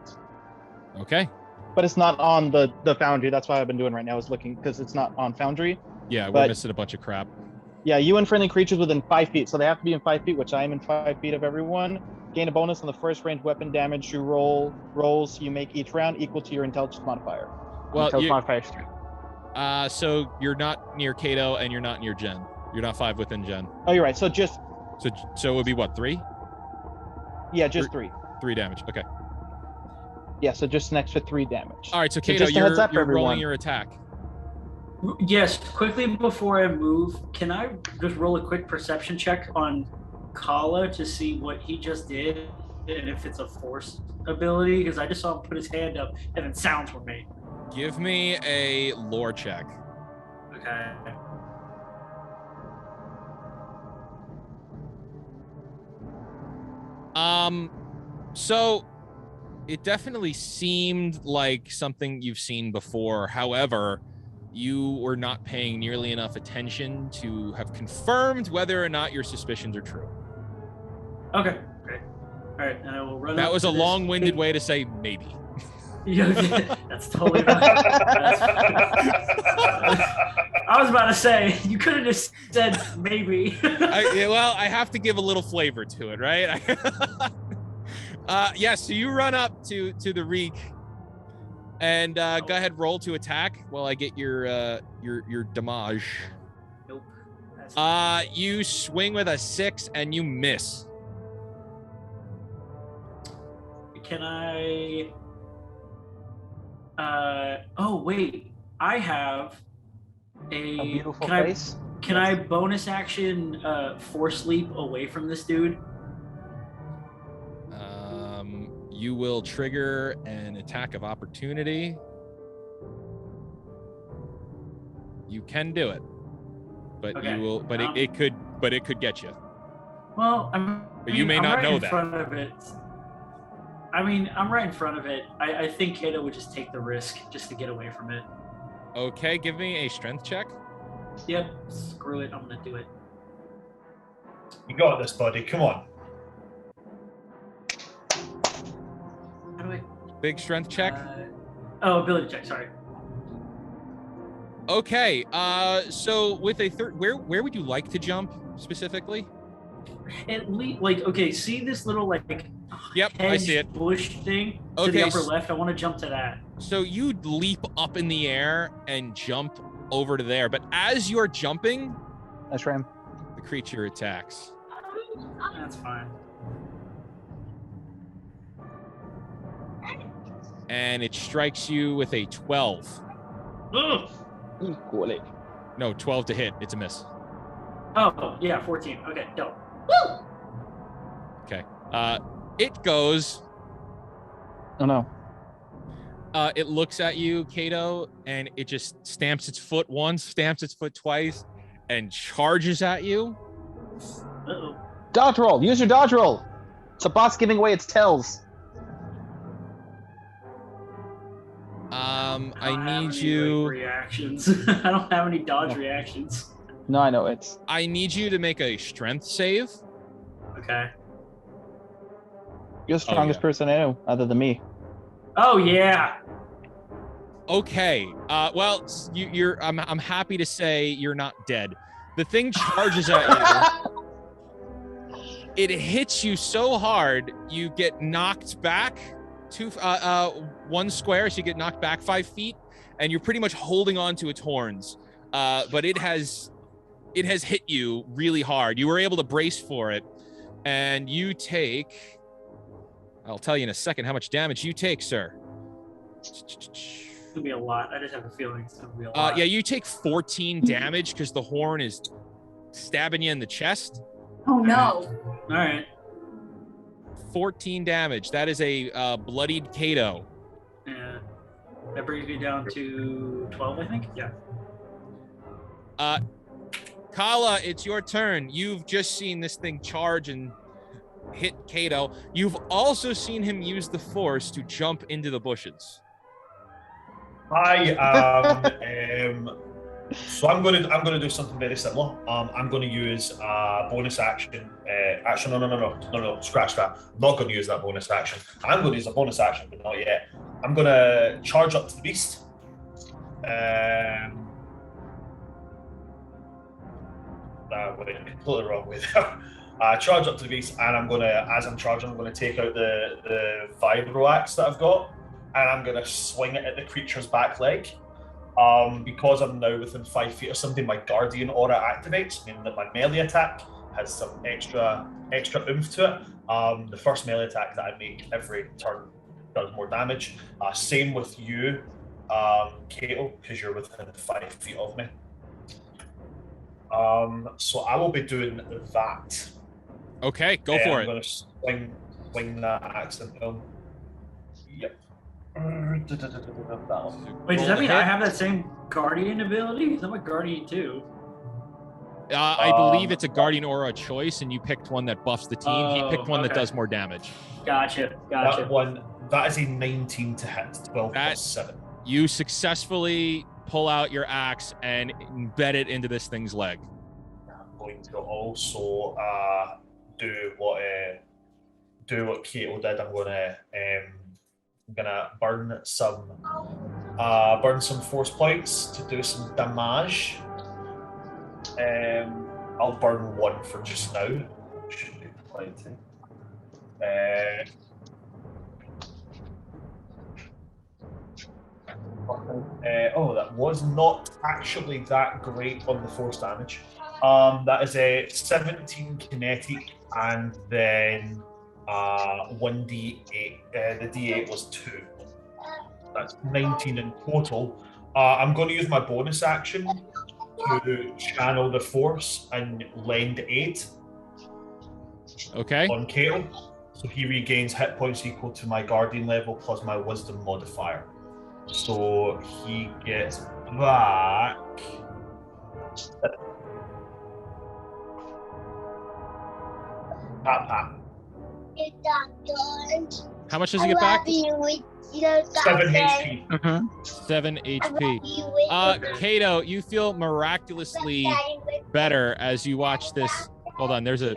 Okay. but it's not on the Foundry. That's why I've been doing right now is looking because it's not on Foundry. Yeah, we're But- missing a bunch of crap. Yeah, you and friendly creatures within 5 feet, so they have to be in 5 feet, which I am in 5 feet of everyone. Gain a bonus on the first range weapon damage you rolls you make each round equal to your intelligence modifier. Well, Intelligence you- modifier is 3. So you're not near Kato and you're not near Jen. You're not 5 within Jen. Oh, you're right. So just So it would be what, 3? just 3. 3 damage. Okay. Yeah, so just an extra 3 damage. All right. So So Kato, just a heads up, you're rolling everyone. your attack. Yes, quickly before I move, can I just roll a quick perception check on Kala to see what he just did and if it's a force ability? Because I just saw him put his hand up and then sounds were made. Give me a lore check. Okay. So it definitely seemed like something you've seen before. However, you were not paying nearly enough attention to have confirmed whether or not your suspicions are true. Okay, great. All right, and I will run That up was to a this long-winded big- way to say maybe. Yeah, that's totally fine. I was about to say, you could have just said maybe. I have to give a little flavor to it, right? So you run up to the reek and go ahead, roll to attack while I get your damage. Nope. That's- You swing with a 6 and you miss. Can I? Oh wait, I have A beautiful can face. Can I bonus action force leap away from this dude? You will trigger an attack of opportunity. You can do it, but Okay, you will. But it could get you. Well, But you may not right know in that. Front of it. I mean, I'm right in front of it. I think Kato would just take the risk just to get away from it. Okay, give me a strength check. Yep, screw it. I'm gonna do it. You got this, buddy. Come on. How do I? Big strength check. Ability check. Sorry. Okay. So with a third, where would you like to jump specifically? At least, like, okay, see this little like Yep, I see it. bush thing to Okay, the upper left. I want to jump to that. So you leap up in the air and jump over to there, but as you're jumping, Nice ram. the creature attacks. That's fine. And it strikes you with a 12. Ugh. Equally. No, 12 to hit. It's a miss. Oh yeah, 14. Okay, dope. Okay. It goes. Oh no. It looks at you, Kato, and it just stamps its foot once, stamps its foot twice, and charges at you. Uh-oh. Dodge roll. Use your dodge roll. It's a boss giving away its tails. I don't have need any, you. like, reactions. I don't have any dodge reactions. No, I know it's. I need you to make a strength save. Okay. You're the strongest person I know, other than me. Oh yeah. Okay. Well, you're. I'm happy to say you're not dead. The thing charges at you. It hits you so hard, you get knocked back one square, so you get knocked back 5 feet, and you're pretty much holding on to its horns. But it has hit you really hard. You were able to brace for it, and you take. I'll tell you in a second how much damage you take, sir. It's gonna be a lot. I just have a feeling it's gonna be a lot. Yeah, you take 14 damage because the horn is stabbing you in the chest. Oh no. All right. 14 damage. That is a bloodied Kato. Yeah. That brings me down to 12, I think. Yeah. Kala, it's your turn. You've just seen this thing charge and hit Kato. You've also seen him use the force to jump into the bushes. I so I'm gonna do something very similar. I'm gonna use a bonus action. Actually, no, scratch that. I'm not gonna use that bonus action. I'm gonna use a bonus action, but not yet. I'm gonna charge up to the beast. Went completely wrong way there. Charge up to the beast, and as I'm charging, I'm gonna take out the vibro axe that I've got, and I'm gonna swing it at the creature's back leg. Because I'm now within 5 feet of something, my guardian aura activates, meaning that my melee attack has some extra oomph to it. The first melee attack that I make every turn does more damage. Same with you, Kato, because you're within 5 feet of me. So I will be doing that. Okay, go for I'm it. going to swing that axe into him. Yep. Wait, does that mean I have that same guardian ability? Because I'm a guardian too. I believe it's a guardian aura choice, and you picked one that buffs the team. He picked one that okay. does more damage. Gotcha. That is a 19 to hit. 12 plus 7. You successfully pull out your axe and embed it into this thing's leg. I'm going to also do what Kato did. I'm gonna burn some force points to do some damage. I'll burn 1 for just now. Should be plenty. That was not actually that great on the force damage. That is a 17 kinetic, and then 1d8. The d8 was 2. That's 19 in total. I'm going to use my bonus action to channel the force and lend aid. Okay. On Kato. So he regains hit points equal to my guardian level plus my wisdom modifier. So he gets back. How much does he get back? 7 HP. 7 HP. Kato, you feel miraculously better as you watch this. Hold on, there's a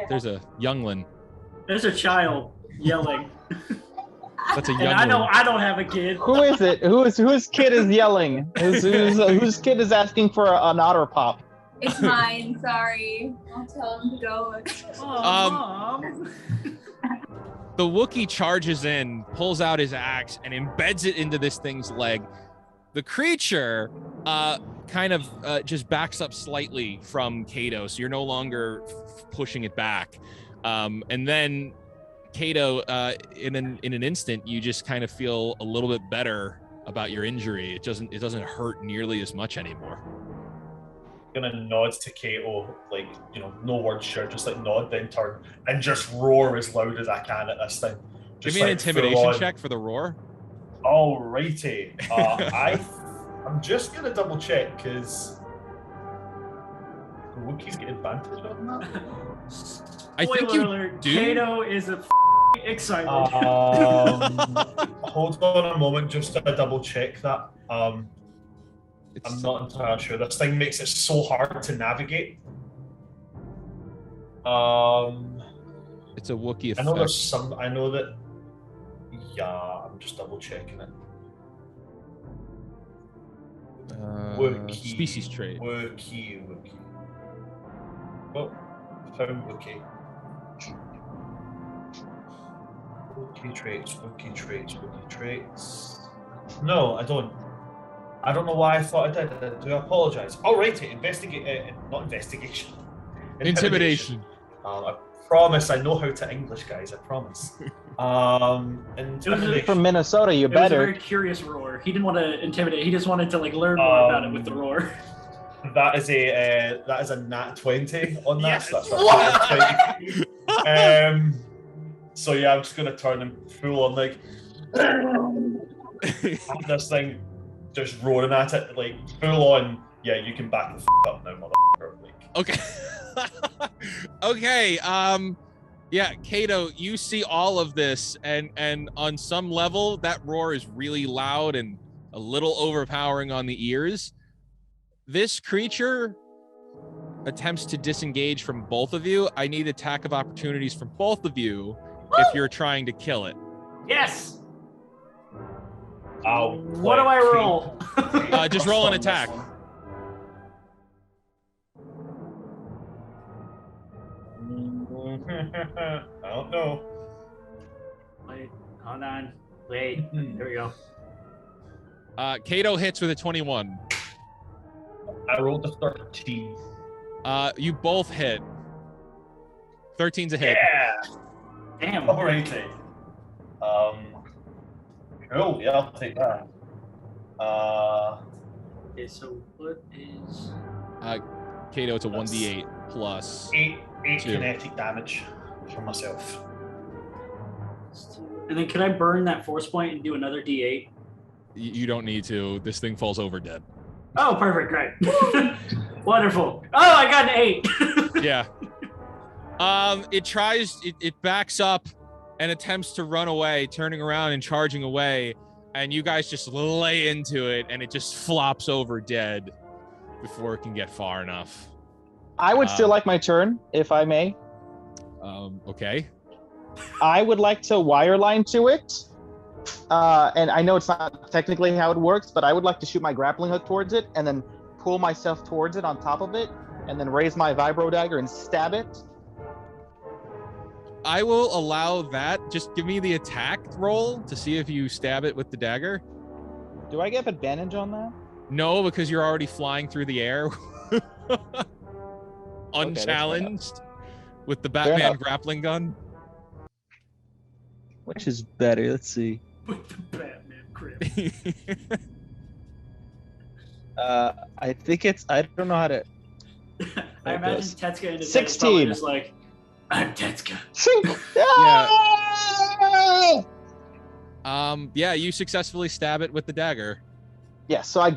youngling. There's a child yelling. That's a And youngling. I don't have a kid. Who is it? Whose kid is yelling? Whose kid is asking for an otter pop? It's mine, sorry. I'll tell him to go. Oh, Mom. The Wookiee charges in, pulls out his axe, and embeds it into this thing's leg. The creature kind of just backs up slightly from Kato, so you're no longer pushing it back. And then Kato, in an instant, you just kind of feel a little bit better about your injury. It doesn't hurt nearly as much anymore. Gonna nod to Kato, like, you know, no words sure, just like nod, then turn and just roar as loud as I can at this thing. Give Just me an like intimidation full on. check for the roar. Alrighty. I'm just gonna double check because the Wookiees get advantage on that. I think Spoiler you alert, do. Kato is excited. Hold on a moment, just to double check that. I'm not entirely sure. This thing makes it so hard to navigate. It's a Wookiee effect. I know there's some. I know that. Yeah, I'm just double checking it. Wookiee. Species trait. Wookiee. Oh, found Wookiee. Wookiee traits. No, I don't. I don't know why I thought I did. I do apologize. Alrighty, not investigation. Intimidation. I promise I know how to English, guys. I promise. Intimidation. From Minnesota, you It was a better. very curious roar. He didn't want to intimidate. He just wanted to like learn more about it with the roar. That is a nat 20 on that. Yes. So that's what so yeah, I'm just gonna turn him full on like this thing, just roaring at it like full on. Yeah, you can back the up now, motherfucker. Like, Okay. Okay. Yeah, Kato, you see all of this, and on some level, that roar is really loud and a little overpowering on the ears. This creature attempts to disengage from both of you. I need attack of opportunities from both of you if you're trying to kill it. Yes. I'll What do I roll? Just roll an attack. I don't know. Wait, hold on. Wait, there we go. Kato hits with a 21. I rolled a 13. You both hit. 13's a hit. Yeah. Damn. Alrighty. Cool. Yeah, I'll take that. Okay, so what is? Kato, it's a 1d8 plus. 8 Two. kinetic damage for myself. And then can I burn that force point and do another D8? You don't need to. This thing falls over dead. Oh, perfect, great. Wonderful. Oh, I got an 8. Yeah. It backs up and attempts to run away, turning around and charging away, and you guys just lay into it, and it just flops over dead before it can get far enough. I would still like my turn, if I may. Okay. I would like to wireline to it. And I know it's not technically how it works, but I would like to shoot my grappling hook towards it and then pull myself towards it on top of it and then raise my vibro dagger and stab it. I will allow that. Just give me the attack roll to see if you stab it with the dagger. Do I get advantage on that? No, because you're already flying through the air. Unchallenged with the Batman grappling gun. Which is better? Let's see. With the Batman grip. I think it's. I don't know how to. I imagine goes. Tetsuka in his 16. head is probably just like, I'm Tetsuka. Yeah. Yeah, you successfully stab it with the dagger. Yes, so I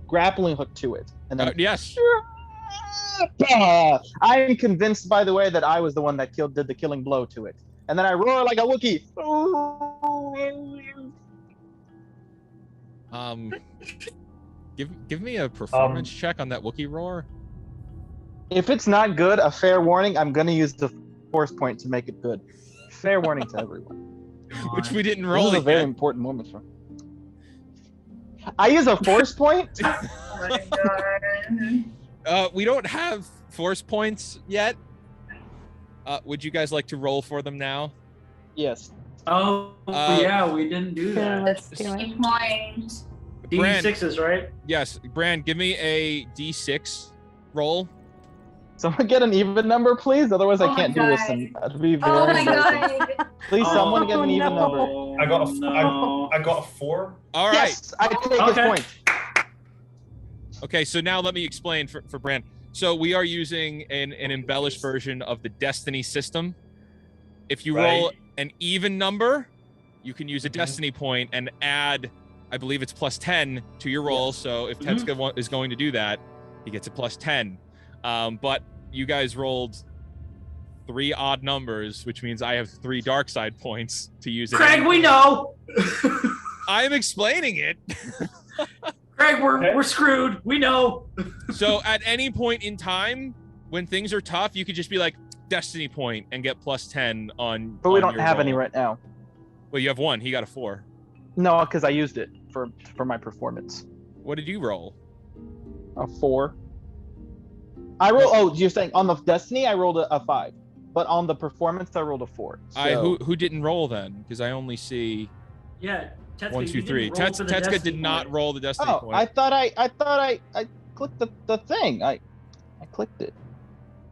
grappling hook to it, and then Yes. I'm convinced, by the way, that I was the one that did the killing blow to it, and then I roar like a Wookiee. Give me a performance check on that Wookiee roar. If it's not good, a fair warning. I'm gonna use the force point to make it good. Fair warning to everyone. Which we didn't This roll is a very yet. important moment for. I use a force point. Oh my god. We don't have force points yet. Would you guys like to roll for them now? Yes. Oh, yeah, we didn't do Yeah, that. let's do it. Point. Bran, D6s, right? yes, Bran, give me a D6 roll. Someone get an even number, please. Otherwise, Oh I can't do my this, God. and that'd be very Oh my embarrassing. god. Please, someone get an even no. number. I got a no. I got a 4. All right. Yes, I take his Okay. point. Okay, so now let me explain for Bran. So we are using an embellished version of the Destiny system. If you roll Right. an even number, you can use a Mhm. Destiny point and add, I believe it's plus 10 to your roll. So if Tetsuka is going to do that, he gets a plus 10. But you guys rolled 3 odd numbers, which means I have 3 dark side points to use it. Craig, we know. I'm explaining it. Craig, Okay. we're screwed. We know. So at any point in time, when things are tough, you could just be like Destiny point and get plus 10 on. But we on don't your have any roll. right now. Well, you have 1. He got a 4. No, because I used it for my performance. What did you roll? A 4. I roll. Oh, you're saying on the Destiny I rolled a 5, but on the performance I rolled a 4. So, Who didn't roll then? Because I only see Yeah. Tetsuka, 1, 2, 3. Tetsuka did not roll the Destiny oh, point. I thought I clicked the thing. I clicked it.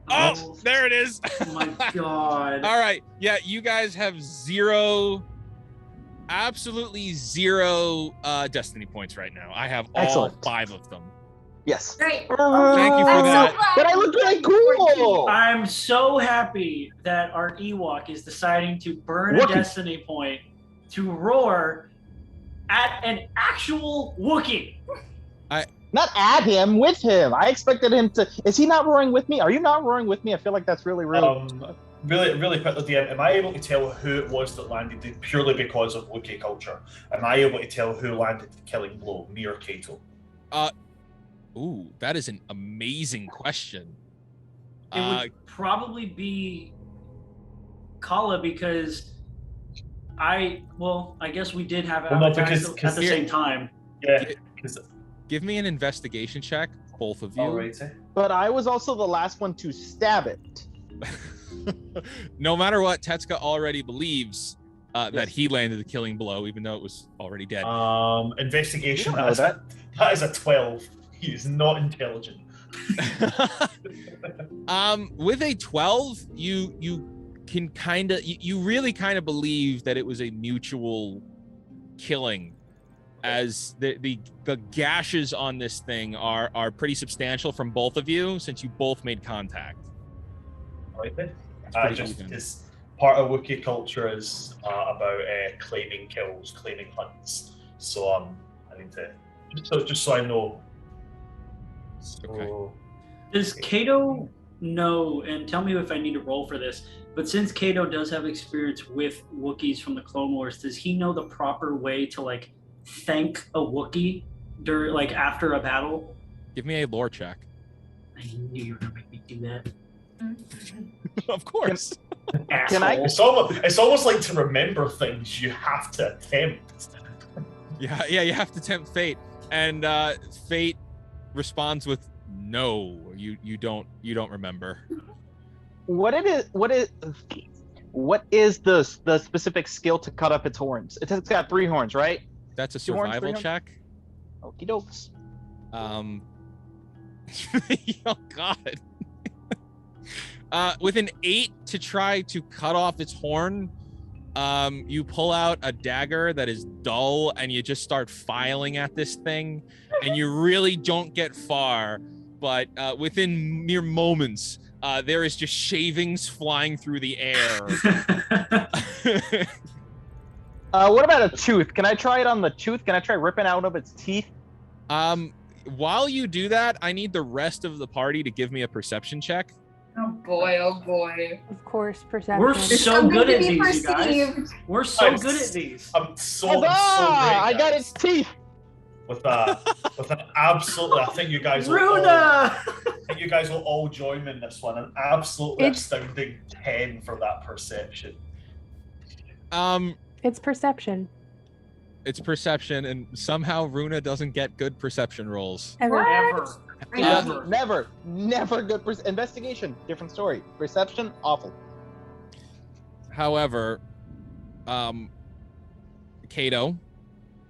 Oh, there it is. Oh my god. All right. Yeah, you guys have absolutely zero Destiny points right now. I have all Excellent. 5 of them. Yes. Great. Thank you for I'm that. so glad. But I look really cool. I'm so happy that our Ewok is deciding to burn a Wookiee. Destiny point to roar at an actual Wookiee. Not at him, with him. I expected him to. Is he not roaring with me? Are you not roaring with me? I feel like that's really rude. Really quickly, DM, am I able to tell who it was that landed purely because of Wookiee culture? Am I able to tell who landed the killing blow, me or Kato? Ooh, that is an amazing question. It would probably be Kala because I guess we did have Well, no, attacks because at the same time. Yeah. Give me an investigation check, both of you. Alrighty. But I was also the last one to stab it. No matter what, Tetsuka already believes that Yes. he landed the killing blow, even though it was already dead. Investigation. You don't know That is a 12. He is not intelligent. With a 12, you can you really kind of believe that it was a mutual killing, as the gashes on this thing are pretty substantial from both of you, since you both made contact. Right then. pretty Just even. is part of Wookiee culture is about claiming kills, claiming hunts. So I need to just so I know. Okay. So, Does Kato know, and tell me if I need to roll for this, but since Kato does have experience with Wookiees from the Clone Wars, does he know the proper way to like thank a Wookiee after a battle? Give me a lore check. I knew you were gonna make me do that. Of course. Can I- Asshole. it's almost like to remember things you have to attempt. Yeah, you have to tempt fate, and fate responds with no. You don't remember. What is the specific skill to cut up its horns? It's got 3 horns, right? That's a 2 horns, 3 survival horns? check. Okie dokes. Oh god. With an 8 to try to cut off its horn, you pull out a dagger that is dull and you just start filing at this thing, and you really don't get far, but within mere moments, there is just shavings flying through the air. What about a tooth? Can I try it on the tooth? Can I try ripping out of its teeth? While you do that, I need the rest of the party to give me a perception check. Oh boy, oh boy. Of course, perception. We're so I'm good going at to be these, you guys. perceived. We're so good at these. I'm so Huzzah! great. I got guys. its teeth. With an absolutely, I think you guys will Runa! I think you guys will all join me in this one. An absolutely It's- astounding 10 for that perception. It's perception. It's perception, and somehow Runa doesn't get good perception rolls. Ever. Ever. It doesn't- never good. Investigation, different story. Perception, awful. However, Kato.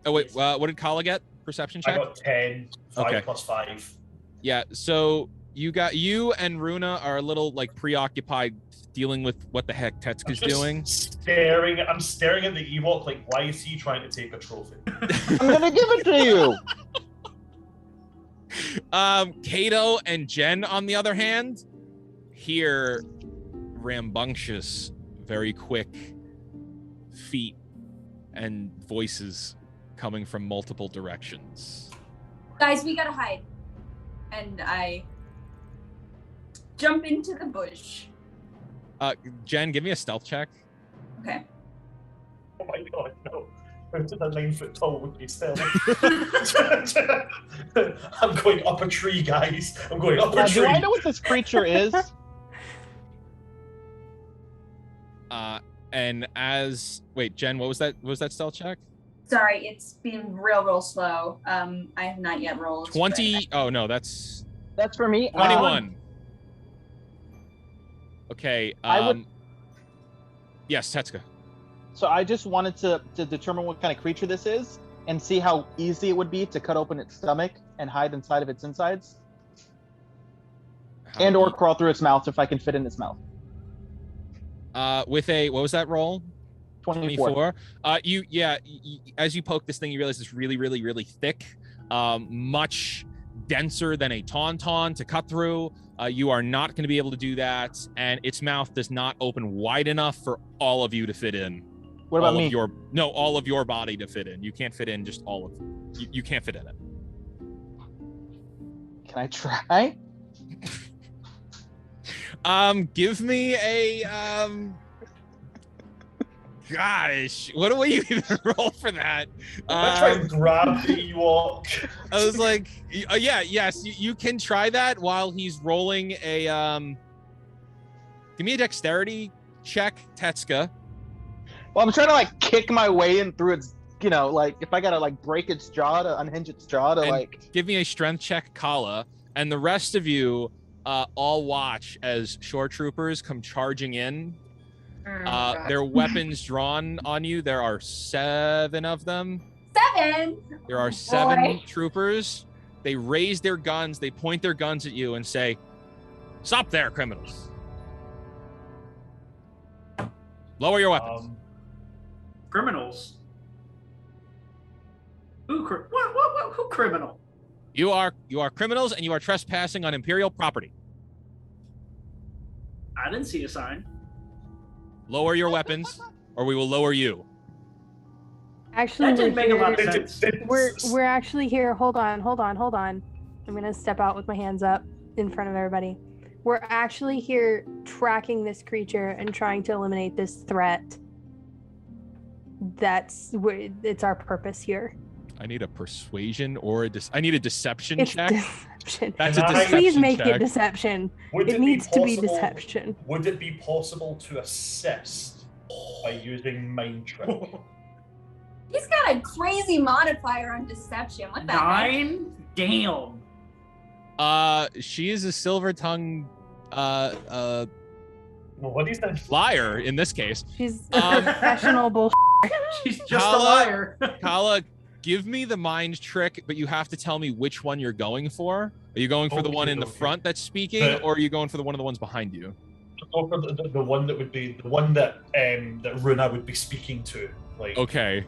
Oh wait, what did Kala get? Perception I check. got 10, 5 Okay. plus 5. Yeah. So you and Runa are a little like preoccupied dealing with what the heck Tetsuka's doing. I'm staring at the Ewok like, why is he trying to take a trophy? I'm gonna give it to you. Kato and Jen, on the other hand, hear rambunctious, very quick feet and voices coming from multiple directions. Guys, we gotta hide. And I jump into the bush. Jen, give me a stealth check. Okay. Oh my god, no. How did a 9-foot tall would be stealth? I'm going up a tree, guys. I'm going up a Do tree. I know what this creature is? And wait, Jen, what was that? What was that stealth check? Sorry, it's been real slow. I have not yet rolled. 20. Oh no, that's That's for me. 21. Okay. I would- Yes, Tetsuka. So I just wanted to determine what kind of creature this is and see how easy it would be to cut open its stomach and hide inside of its insides, and or crawl through its mouth if I can fit in its mouth. With a, what was that roll? 24. As you poke this thing, you realize it's really thick, much denser than a tauntaun to cut through. You are not going to be able to do that, and its mouth does not open wide enough for all of you to fit in. What about all me? of all of your body to fit in. You can't fit in just all of you can't fit in it. Can I try? Give me a gosh, what do we even roll for that? I'm trying to grab the Ewok. I was like, yes, you can try that while he's rolling a give me a dexterity check, Tetsuka. Well, I'm trying to like kick my way in through its, like if I gotta like break its jaw to unhinge its jaw to And like. give me a strength check, Kala, and the rest of you all watch as shore troopers come charging in. Their weapons drawn on you. There are 7 of them. 7. There are 7 troopers. They raise their guns. They point their guns at you and say, "Stop there, criminals! Lower your weapons." Criminals. Who criminal? You are criminals, and you are trespassing on Imperial property. I didn't see a sign. Lower your weapons, or we will lower you. Actually, That didn't make a lot of sense. we're actually here. Hold on. I'm gonna step out with my hands up in front of everybody. We're actually here tracking this creature and trying to eliminate this threat. It's our purpose here. I need a persuasion or I need a deception It's check. deception. That's a Can I- deception Please make check. it deception. Would It be needs to be possible- deception. Would it be possible to assist by using mind trick? He's got a crazy modifier on deception. What the heck? 9? Damn. She is a silver-tongued Well, what is that? liar in this case. She's a professional bullshit. She's just a Kala- liar. Kala, give me the mind trick, but you have to tell me which one you're going for. Are you going for the one in the Okay. front that's speaking, or are you going for the one of the ones behind you? Go for the one that would be the one that Runa would be speaking to. Like, Okay.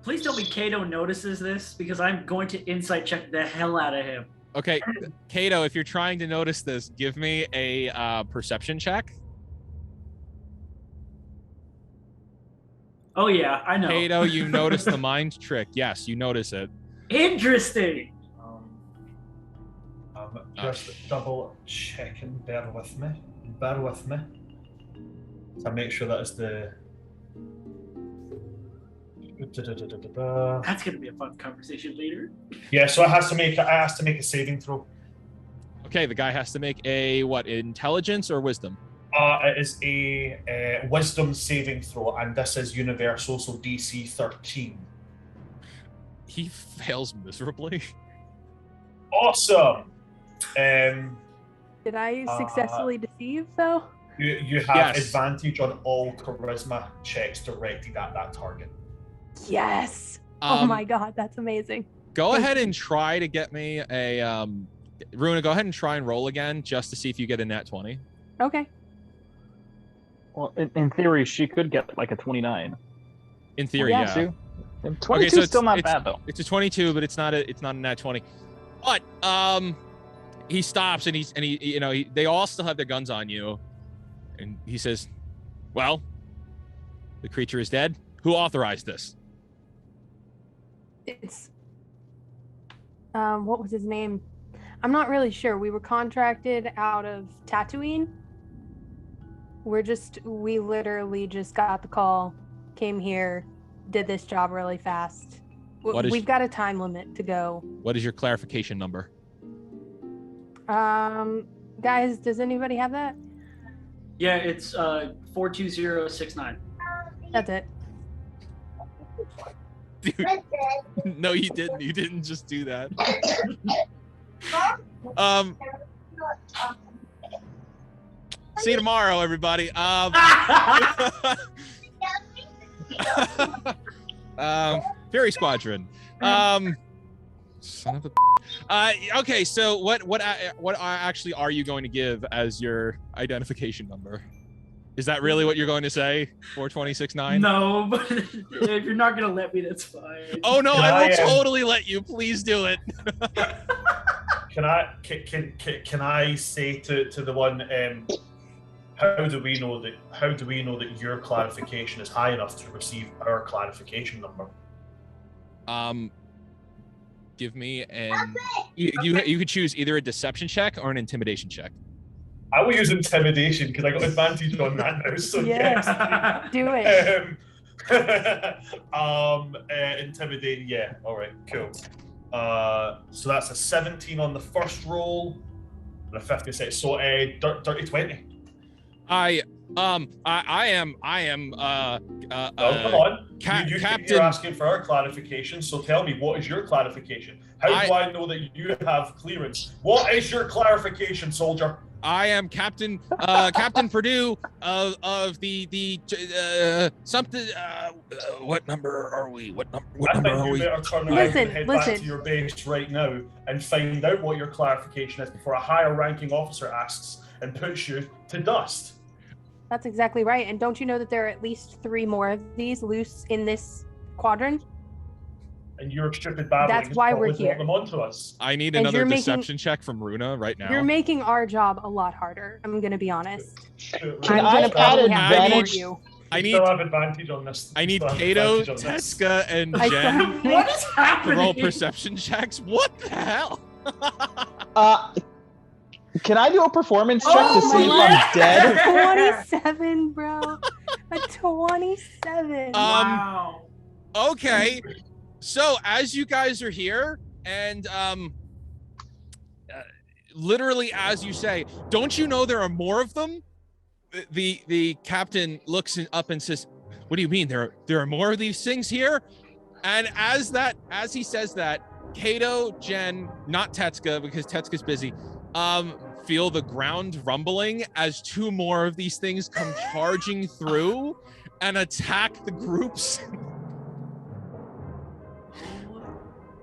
Please tell me Kato notices this, because I'm going to insight check the hell out of him. Okay, Kato, if you're trying to notice this, give me a perception check. Oh yeah, I know. Kato, you notice the mind trick. Yes, you notice it. Interesting. Just double checking. Bear with me. Bear with me. So make sure that is the. That's gonna be a fun conversation later. Yeah, so it has to make a saving throw. Okay, the guy has to make a what? Intelligence or wisdom? It is a wisdom saving throw, and this is universal, so DC 13. He fails miserably. Awesome. Did I successfully deceive though? You have Yes. advantage on all charisma checks directed at that target. Yes. Oh my god, that's amazing. Go ahead and try to get me a Runa, go ahead and try and roll again just to see if you get a nat 20. Okay. Well, in theory, she could get like a 29. In theory, yeah. See? And 22 so is still not it's- bad though. It's a 22, but it's not a nat 20. But he stops and they all still have their guns on you, and he says, "Well, the creature is dead. Who authorized this?" It's what was his name? I'm not really sure. We were contracted out of Tatooine. We literally just got the call, came here, did this job really fast. We've got a time limit to go. What is your clarification number? Guys, does anybody have that? Yeah, it's 42069. That's it. Dude, no, you didn't. You didn't just do that. See you tomorrow, everybody. Fairy Squadron. Son of a. Okay, so what actually are you going to give as your identification number? Is that really what you're going to say? 4269? No, but if you're not gonna let me, that's fine. Oh no, I will totally let you. Please do it. Can I say to the one, how do we know that your clarification is high enough to receive our clarification number? Give me an you could choose either a deception check or an intimidation check. I will use intimidation because I got advantage on that now. So Yes. Do it. Intimidate. Yeah. All right. Cool. So that's a 17 on the first roll and a 56. So dirty 20. I am Come on. Captain. You're asking for our clarification, so tell me, what is your clarification? How do I know that you have clearance? What is your clarification, soldier? I am Captain Purdue of the something. What number are we? What number are we? You better turn around and head back to your base right now and find out what your clarification is before a higher ranking officer asks and puts you to dust. That's exactly right. And don't you know that there are at least 3 more of these loose in this quadrant? And your stupid babbling That's why we're brought here. them onto us. I need And another you're making- deception check from Runa right now. You're making our job a lot harder. I'm going to be honest. Can I'm I going to add probably have to advantage? reward you. I need still have advantage on this. I need Still have Kato, advantage on this. Teska, and I Jen don't What is to happening? roll perception checks. What the hell? Can I do a performance check Oh to see if my I'm dead? 27, bro. A 27. Wow. Okay, so as you guys are here, and literally as you say, don't you know there are more of them? The captain looks up and says, "What do you mean? There are more of these things here?" And as he says that, Kato, Jen, not Tetska because Tetska's busy, feel the ground rumbling as 2 more of these things come charging through and attack the groups.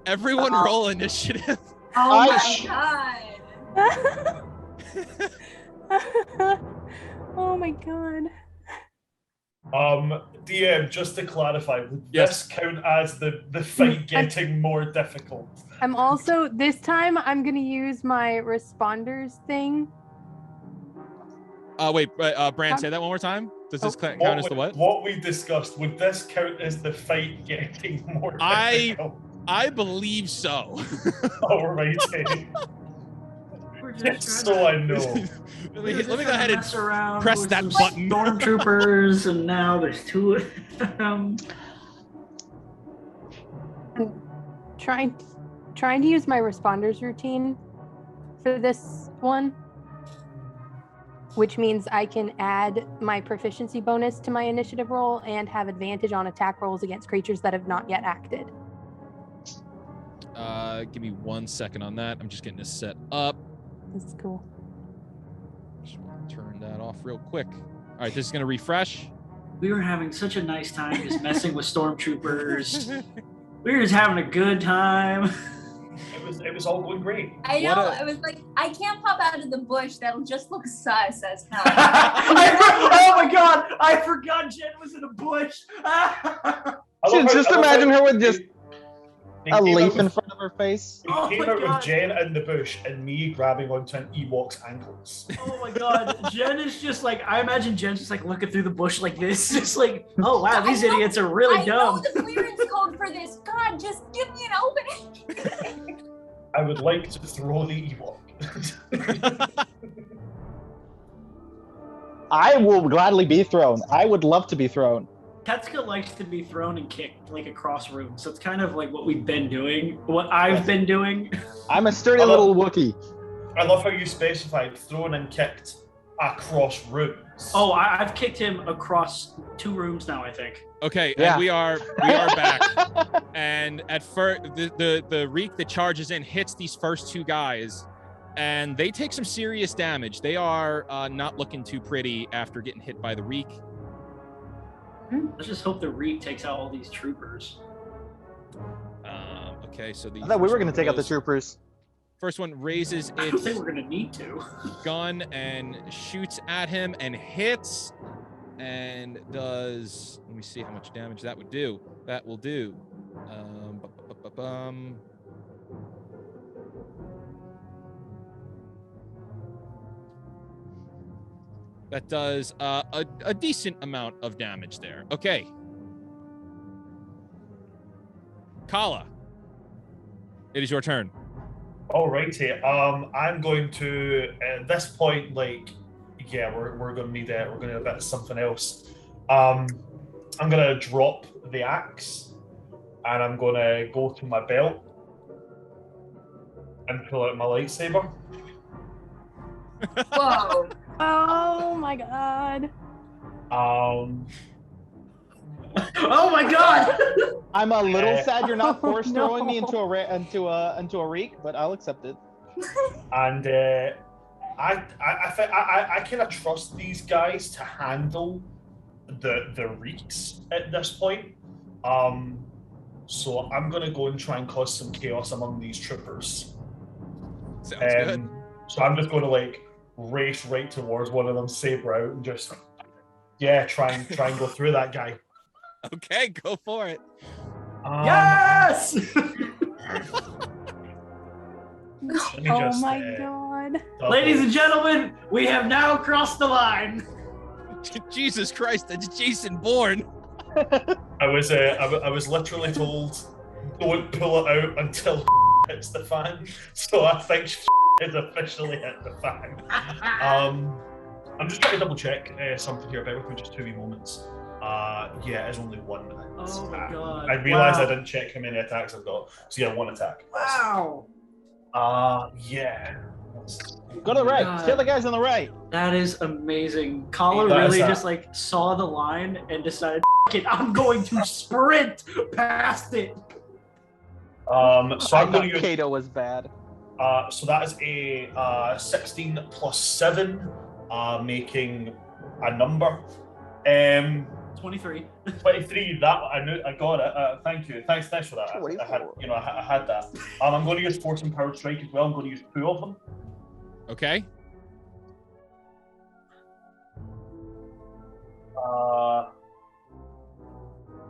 Everyone roll initiative. Oh I my god. Oh my god. DM, just to clarify, would Yes. this count as the fight getting more difficult? I'm also, this time, I'm going to use my responders thing. Wait, Brand, say that one more time. Does this count as the what? What we discussed, would this count as the fight getting more difficult? I believe so. Alrighty. We're just Just trying so to- I know. let me go ahead and mess around press with that some button. Stormtroopers, and now there's 2 of them. Trying to use my responders routine for this one, which means I can add my proficiency bonus to my initiative roll and have advantage on attack rolls against creatures that have not yet acted. Give me 1 second on that. I'm just getting this set up. That's cool. Just want to turn that off real quick. All right, this is going to refresh. We were having such a nice time just messing with stormtroopers. We were just having a good time. It was all going great. I know. What a- I was like, I can't pop out of the bush. That'll just look sus as hell. Oh my god! I forgot Jen was in a bush. Just imagine her with just They a came leaf out in with- front of her face. They Oh came my out God. with Jen in the bush and me grabbing onto an Ewok's ankles. Oh my god, Jen is just like, I imagine Jen's just like looking through the bush like this, just like, oh wow, these idiots are really I know dumb. the clearance code for this. God, just give me an opening. I would like to throw the Ewok. I will gladly be thrown. I would love to be thrown. Tetsuka likes to be thrown and kicked like across rooms, so it's kind of like what we've been doing, what I've been doing. I'm a sturdy little Wookiee. I love how you specified thrown and kicked across rooms. Oh, I've kicked him across 2 rooms now, I think. Okay, Yeah. and we are back. And at first, the reek that charges in hits these first 2 guys, and they take some serious damage. They are not looking too pretty after getting hit by the reek. Let's just hope the reek takes out all these troopers. Okay, so the I thought we first were going one to take out the goes- troopers. First one raises I don't its think we're gonna need to. gun and shoots at him and hits and does. Let me see how much damage that would do. That will do. That does a decent amount of damage there. Okay. Kala, it is your turn. Alrighty. I'm going to at this point, like, yeah, we're gonna need we're gonna need a bit of something else. I'm gonna drop the axe, and I'm gonna go to my belt and pull out my lightsaber. Whoa. Oh my god. Um, Oh my god! I'm a little Eh. sad you're not force Oh, no. throwing me into a reek, but I'll accept it. and I kind of trust these guys to handle the reeks at this point. So I'm gonna go and try and cause some chaos among these troopers. Sounds good. So I'm just going to like race right towards one of them, saber out, and just try and go through that guy. Okay, go for it. Yes! Let me Oh just, my god. Ladies and gentlemen, we have now crossed the line. Jesus Christ, that's Jason Bourne. I was literally told, don't pull it out until hits the fan. So I think is officially hit the fan. I'm just trying to double check something here. Bear with me just 2 wee moments. Yeah, it's only 1 minute. Oh my god. I realised Wow. I didn't check how many attacks I've got. So yeah, 1 attack. Wow. Yeah. Go to the right. God. Kill the guys on the right. That is amazing. Kala That is really a- just like saw the line and decided, "F it, I'm going to sprint past it." So I I'm thought going to use. Kato was bad. So that is a 16 plus 7, making a number. 23. 23. That I knew. I got it. Thank you. Thanks for that. I had, 24. I had that. I'm going to use Force Empowered Strike as well. I'm going to use 2 of them. Okay.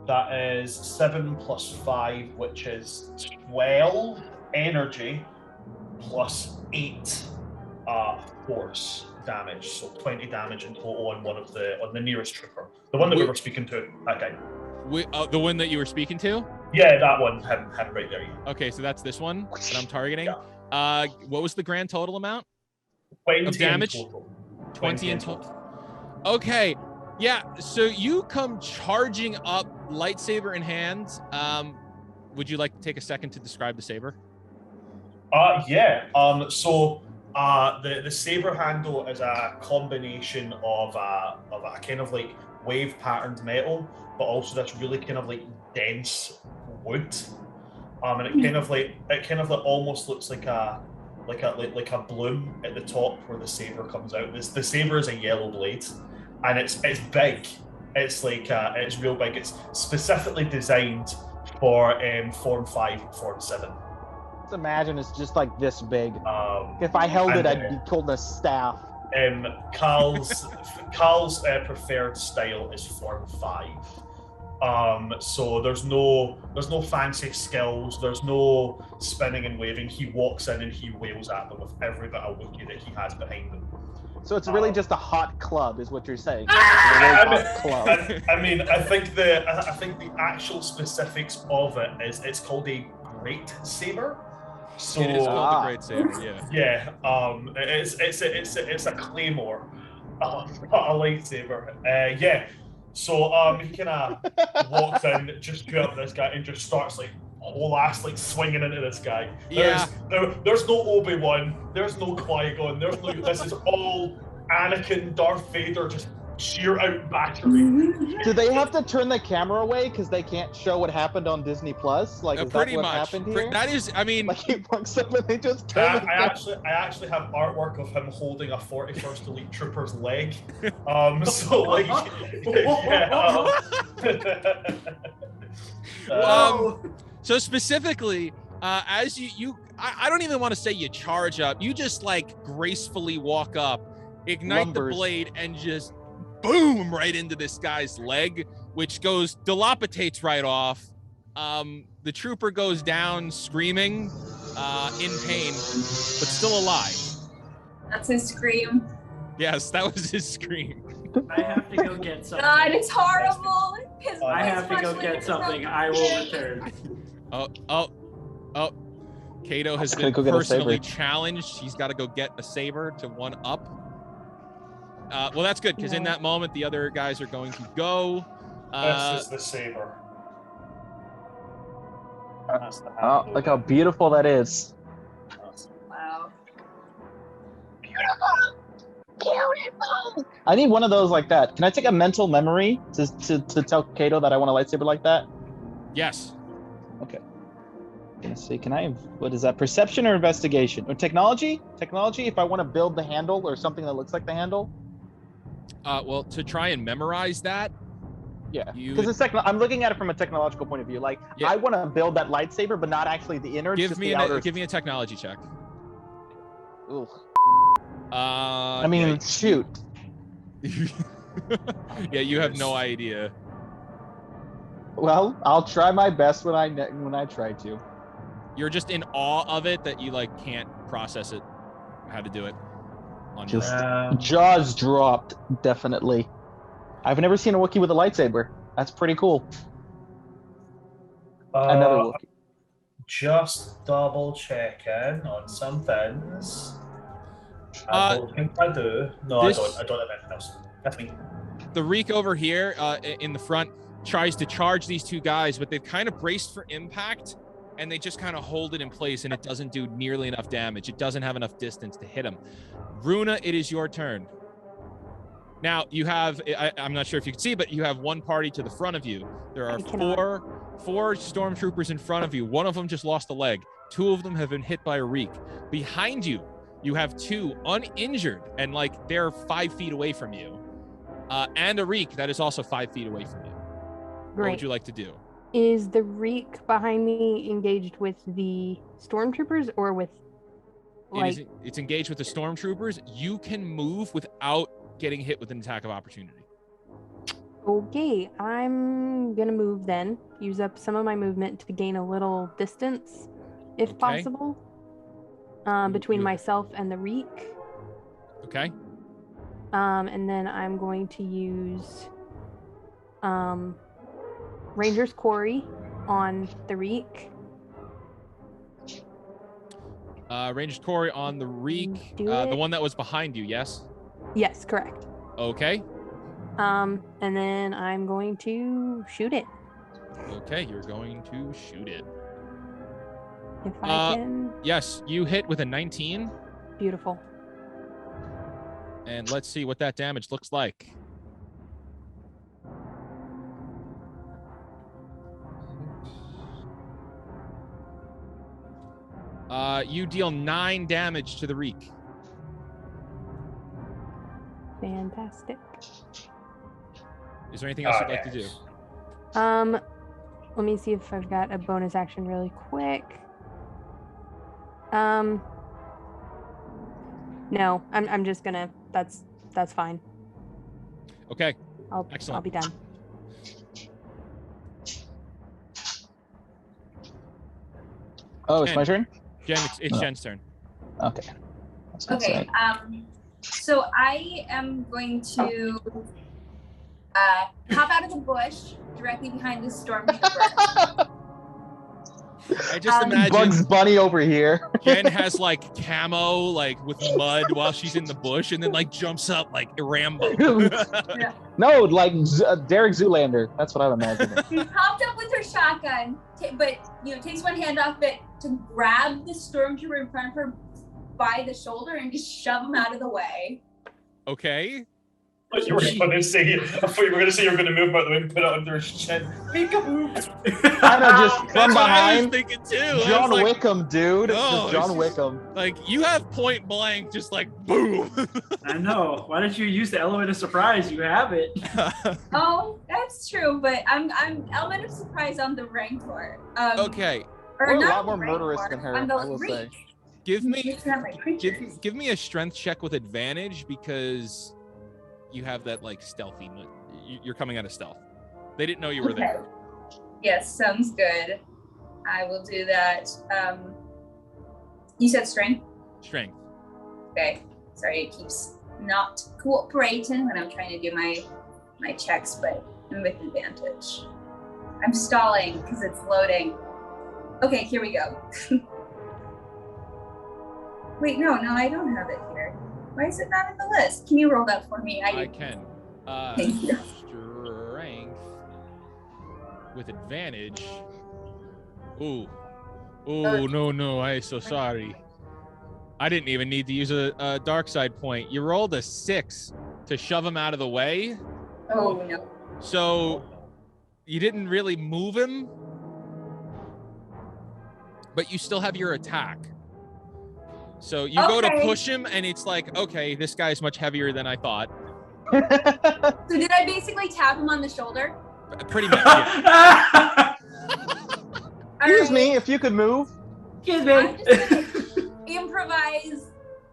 That is 7 plus 5, which is 12 energy plus 8 force. damage, so 20 damage in total on on the nearest trooper, the one that we were speaking to. That guy. The one that you were speaking to? Yeah, that one. Him right there. Yeah. Okay, so that's this one that I'm targeting. Yeah. What was the grand total amount 20 of damage? in total. 20 in total. Okay, yeah. So you come charging up, lightsaber in hand. Would you like to take a second to describe the saber? Yeah. So the saber handle is a combination of a kind of like wave patterned metal, but also this really kind of like dense wood. And it kind of like almost looks like a bloom at the top where the saber comes out. The saber is a yellow blade, and it's big. It's like it's real big. It's specifically designed for Form 5 and Form 7. Just imagine it's just like this big. If I held it, I'd be called a staff. Carl's preferred style is Form 5. So there's no fancy skills, there's no spinning and waving. He walks in and he wails at them with every bit of Wookiee that he has behind him. So it's really just a hot club, is what you're saying. I mean, I think the actual specifics of it is it's called a great saber. So It is called the great saber, yeah. Yeah. It's a claymore, not a lightsaber. Yeah. So he kind of walks in, just straight up this guy, and just starts like whole ass like swinging into this guy. There's no Obi-Wan, there's no Qui-Gon, there's no. This is all Anakin, Darth Vader, just sheer out battery. Do they have to turn the camera away because they can't show what happened on Disney Plus? Like, is pretty that what much happened here? That is, I mean, like he walks up and they just turn. I actually have artwork of him holding a 41st Elite Trooper's leg. So like, yeah. So specifically, as I don't even want to say you charge up. You just like gracefully walk up, ignite the blade, and just boom right into this guy's leg, which dilapitates right off. The trooper goes down screaming, in pain, but still alive. That's his scream. Yes, that was his scream. I have to go get something. God, it's horrible. I have to go get something. I will return. Kato has been personally challenged. He's got to go get a saber to one up. Well, that's good, because in that moment, the other guys are going to go. This is the saber. Oh, look how beautiful that is. Wow. Beautiful. I need one of those like that. Can I take a mental memory to tell Kato that I want a lightsaber like that? Yes. Okay. Let's see. Can I? What is that? Perception or investigation or technology? Technology. If I want to build the handle or something that looks like the handle. Well, to try and memorize that. Yeah. Because it's I'm looking at it from a technological point of view. Like I want to build that lightsaber, but not actually the inner. Give me a technology check. Ooh. I mean, shoot. Yeah, you have no idea. Well, I'll try my best when I try to. You're just in awe of it that you like can't process it, how to do it. On just jaws dropped, definitely. I've never seen a Wookiee with a lightsaber. That's pretty cool. Another Wookiee. Just double checking on some things. I don't think I do. No, I don't have anything else. That's me. The Reek over here in the front tries to charge these two guys, but they've kind of braced for impact, and they just kind of hold it in place, and it doesn't do nearly enough damage. It doesn't have enough distance to hit them. Runa, it is your turn. Now, you have, I'm not sure if you can see, but you have one party to the front of you. There are four stormtroopers in front of you. One of them just lost a leg. Two of them have been hit by a Reek. Behind you, you have two uninjured, and like they're 5 feet away from you. And a Reek that is also 5 feet away from you. Great. What would you like to do? Is the Reek behind me engaged with the stormtroopers or with like... It's engaged with the stormtroopers. You can move without getting hit with an attack of opportunity. Okay, I'm gonna move then. Use up some of my movement to gain a little distance, if possible, between myself and the Reek. Okay. And then I'm going to use Ranger's Quarry on the Reek. Ranger's Quarry on the Reek, the one that was behind you, yes? Yes, correct. Okay. And then I'm going to shoot it. Okay, you're going to shoot it. If I can. Yes, you hit with a 19. Beautiful. And let's see what that damage looks like. You deal 9 damage to the Reek. Fantastic. Is there anything else you'd like to do? Let me see if I've got a bonus action really quick. No, I'm just gonna. That's fine. Okay. Excellent. I'll be done. Oh, it's my turn? Jen, it's Jen's turn. Okay. Okay. So I am going to hop out of the bush directly behind the stormtrooper. I just imagine Bugs Bunny over here. Jen has like camo, like with mud while she's in the bush, and then like jumps up like Rambo. Yeah. No, like Derek Zoolander. That's what I'm imagining. She popped up with her shotgun, but takes one hand off it to grab the stormtrooper in front of her by the shoulder and just shove him out of the way. Okay. I thought you were going to say you were going to move out the way and put it under his chin. Make a move. Kind of just from That's what I was behind. thinking too. John like, Wickham, dude. Oh, Just John Wickham. Like you have point blank, just like boom. I know. Why don't you use the element of surprise? You have it. Oh, that's true, but I'm element of surprise on the Rancor. Okay. Or We're a not lot more Rancor, murderous than her, on the I will say. Reek. Give me It's not like creatures. give me a strength check with advantage because you have that like stealthy. You're coming out of stealth. They didn't know you were there. Yes, sounds good. I will do that. You said strength? Strength. Okay. Sorry, it keeps not cooperating when I'm trying to do my checks, but I'm with advantage. I'm stalling because it's loading. Okay, here we go. Wait, no, I don't have it here. Why is it not in the list? Can you roll that for me? I can. Thank you. Strength with advantage. Ooh. Oh no! I'm so sorry. I didn't even need to use a dark side point. You rolled a 6 to shove him out of the way. Oh no. So you didn't really move him, but you still have your attack. So you go to push him, and it's like, okay, this guy's much heavier than I thought. So did I basically tap him on the shoulder? Pretty much, yeah. Excuse me, if you could move. Excuse I'm me. just gonna improvise,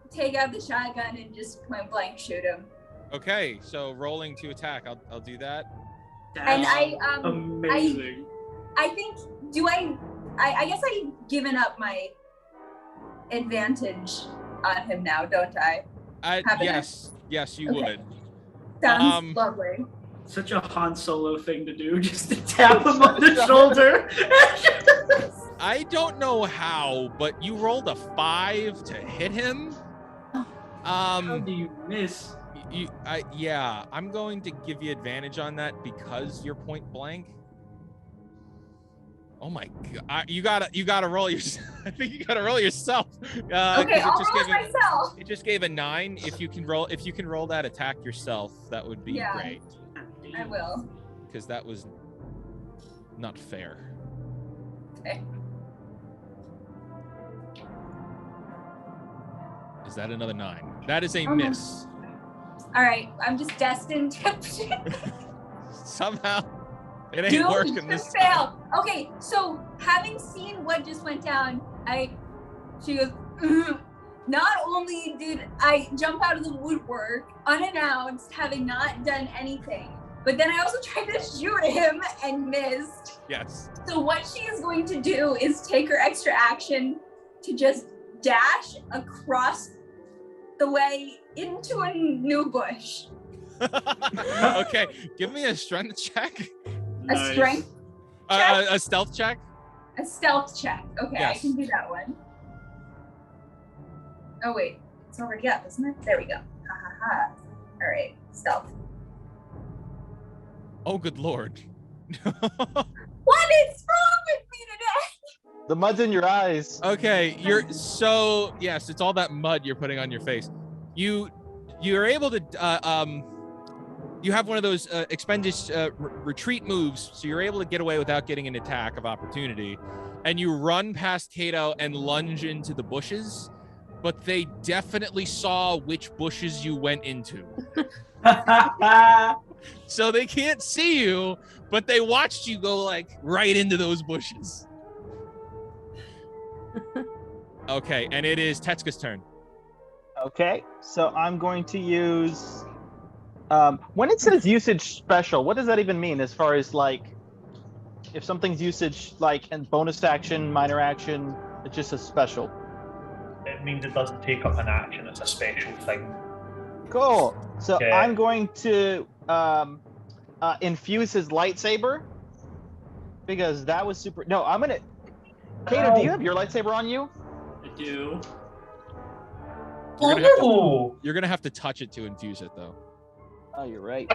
take out the shotgun, and just point blank shoot him. Okay, so rolling to attack, I'll do that. And Amazing. I think I guess I've given up my advantage on him now, don't I? Yes, you Okay. would. Sounds lovely. Such a Han Solo thing to do, just to tap him on the shoulder. I don't know how, but you rolled a 5 to hit him. How do you miss? I'm going to give you advantage on that because you're point blank. Oh my god! You gotta roll your. I think you gotta roll yourself. Okay, I'll roll myself. It just gave a 9. If you can roll that attack yourself, that would be great. I will. Because that was not fair. Okay. Is that another 9? That is a Oh, no. miss. All right, I'm just destined to Somehow, it ain't working this time. fail. Okay, so having seen what just went down, she goes, "Mhm." Not only did I jump out of the woodwork unannounced, having not done anything, but then I also tried to shoot him and missed. Yes. So what she is going to do is take her extra action to just dash across the way into a new bush. Okay, give me a strength check. A strength, A stealth check. a stealth check. Okay, I Yes. can do that one. Oh wait, it's already up, isn't it? There we go. Ha ha ha. All right, stealth. Oh, good lord. What is wrong with me today? The mud's in your eyes. Okay, yes, it's all that mud you're putting on your face. You're able to you have one of those retreat moves, so you're able to get away without getting an attack of opportunity, and you run past Kato and lunge into the bushes, but they definitely saw which bushes you went into. So they can't see you, but they watched you go like right into those bushes. Okay, and it is Tetsuka's turn. Okay, so I'm going to use. When it says usage special, what does that even mean? As far as like, if something's usage like in bonus action, minor action, it's just a special. It means it doesn't take up an action. It's a special thing. Cool. So Okay. I'm going to infuse his lightsaber because that was super. No, I'm gonna. Kato, do you have your lightsaber on you? I do. You're gonna have to touch it to infuse it, though. Oh, you're right.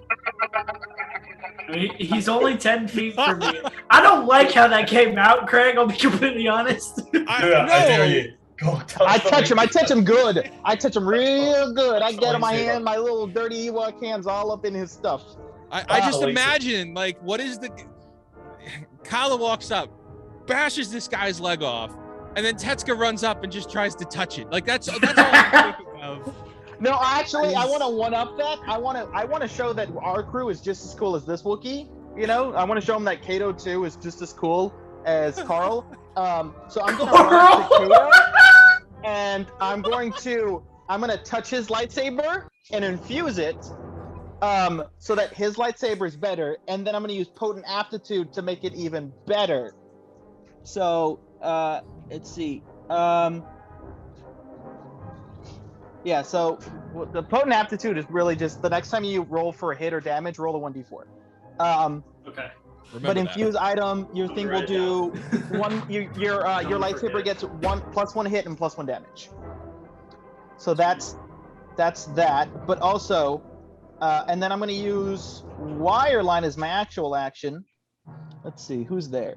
I mean, he's only 10 feet from me. I don't like how that came out, Craig. I'll be completely honest. I dare you. Go I touch him. I touch him good. I touch him real good. I get my hand, my little dirty Ewok hands all up in his stuff. I just imagine, like, what is the... Kala walks up, bashes this guy's leg off, and then Tetsuka runs up and just tries to touch it. Like, that's all I'm thinking of. No, actually, I want to one-up that. I want to show that our crew is just as cool as this Wookiee. You know, I want to show him that Kato too is just as cool as Carl. So I'm gonna run up to Kato, and I'm gonna touch his lightsaber and infuse it, so that his lightsaber is better, and then I'm gonna use potent aptitude to make it even better. So let's see. Yeah, so the potent aptitude is really just the next time you roll for a hit or damage, roll a 1d4. Okay. But infuse item, your thing will do one. Your lightsaber gets +1 hit and +1 damage. So that's that. But also, and then I'm going to use Wireline as my actual action. Let's see who's there.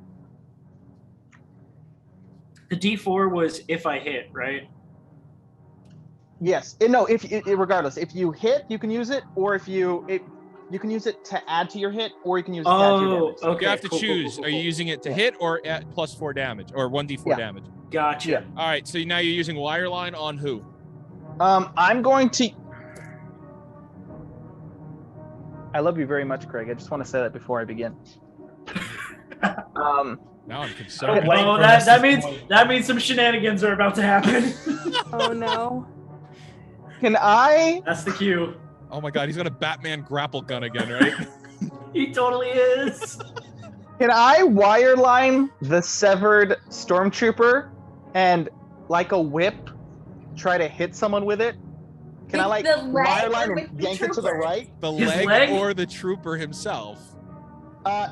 The D4 was if I hit, right? Yes. No. Regardless, if you hit, you can use it, or if you can use it to add to your hit, or you can use it to add to your damage. Okay. You have to choose. Are you using it to hit or at +4 damage or 1d4 damage? Gotcha. Yeah. All right. So now you're using Wireline on who? I'm going to. I love you very much, Craig. I just want to say that before I begin. Now I'm concerned. Oh, that means some shenanigans are about to happen. Oh no. Can I? That's the cue. Oh my god, he's got a Batman grapple gun again, right? He totally is. Can I wireline the severed stormtrooper and, like a whip, try to hit someone with it? Can I like the leg or wireline with and the yank it to the trooper? right? The His leg, leg? or the trooper himself?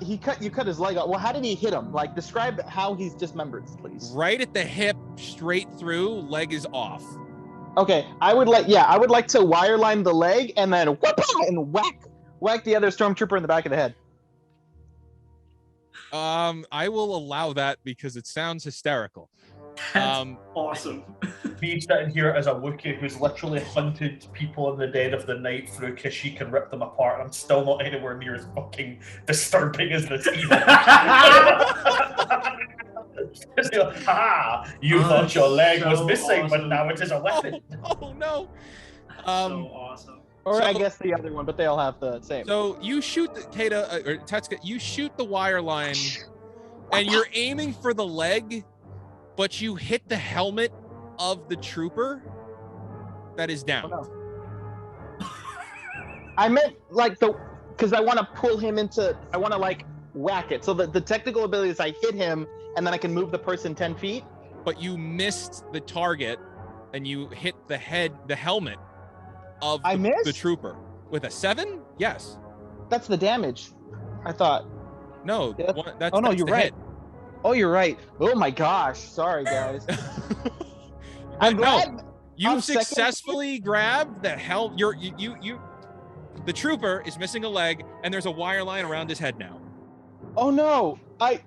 You cut his leg off. Well, how did he hit him? Like, describe how he's dismembered, please. Right at the hip, straight through, leg is off. Okay, I would like to wireline the leg and then whack the other stormtrooper in the back of the head. I will allow that because it sounds hysterical. That's awesome. Me sitting here as a Wookiee who's literally hunted people in the dead of the night through Kashyyyk and ripped them apart, and I'm still not anywhere near as fucking disturbing as this evil. Ha! You thought your leg was so missing, but awesome. now it is a weapon. Oh no. So awesome. Or So- I guess the other one, but they all have the same. So you shoot the or Tetsuka, you shoot the wire line, and you're aiming for the leg, but you hit the helmet of the trooper that is down. Oh, no. I meant like because I want to pull him into. I want to like whack it. So the technical ability is I hit him, and then I can move the person 10 feet. But you missed the target and you hit the helmet of I the missed? trooper with a 7. Yes. That's the damage. I thought. No. Yeah, That's oh no, that's you're the right. hit. Oh, you're right. Oh my gosh. Sorry, guys. I'm No, glad. you've I'm second- successfully grabbed the helmet. You. The trooper is missing a leg, and there's a wire line around his head now. Oh no. Can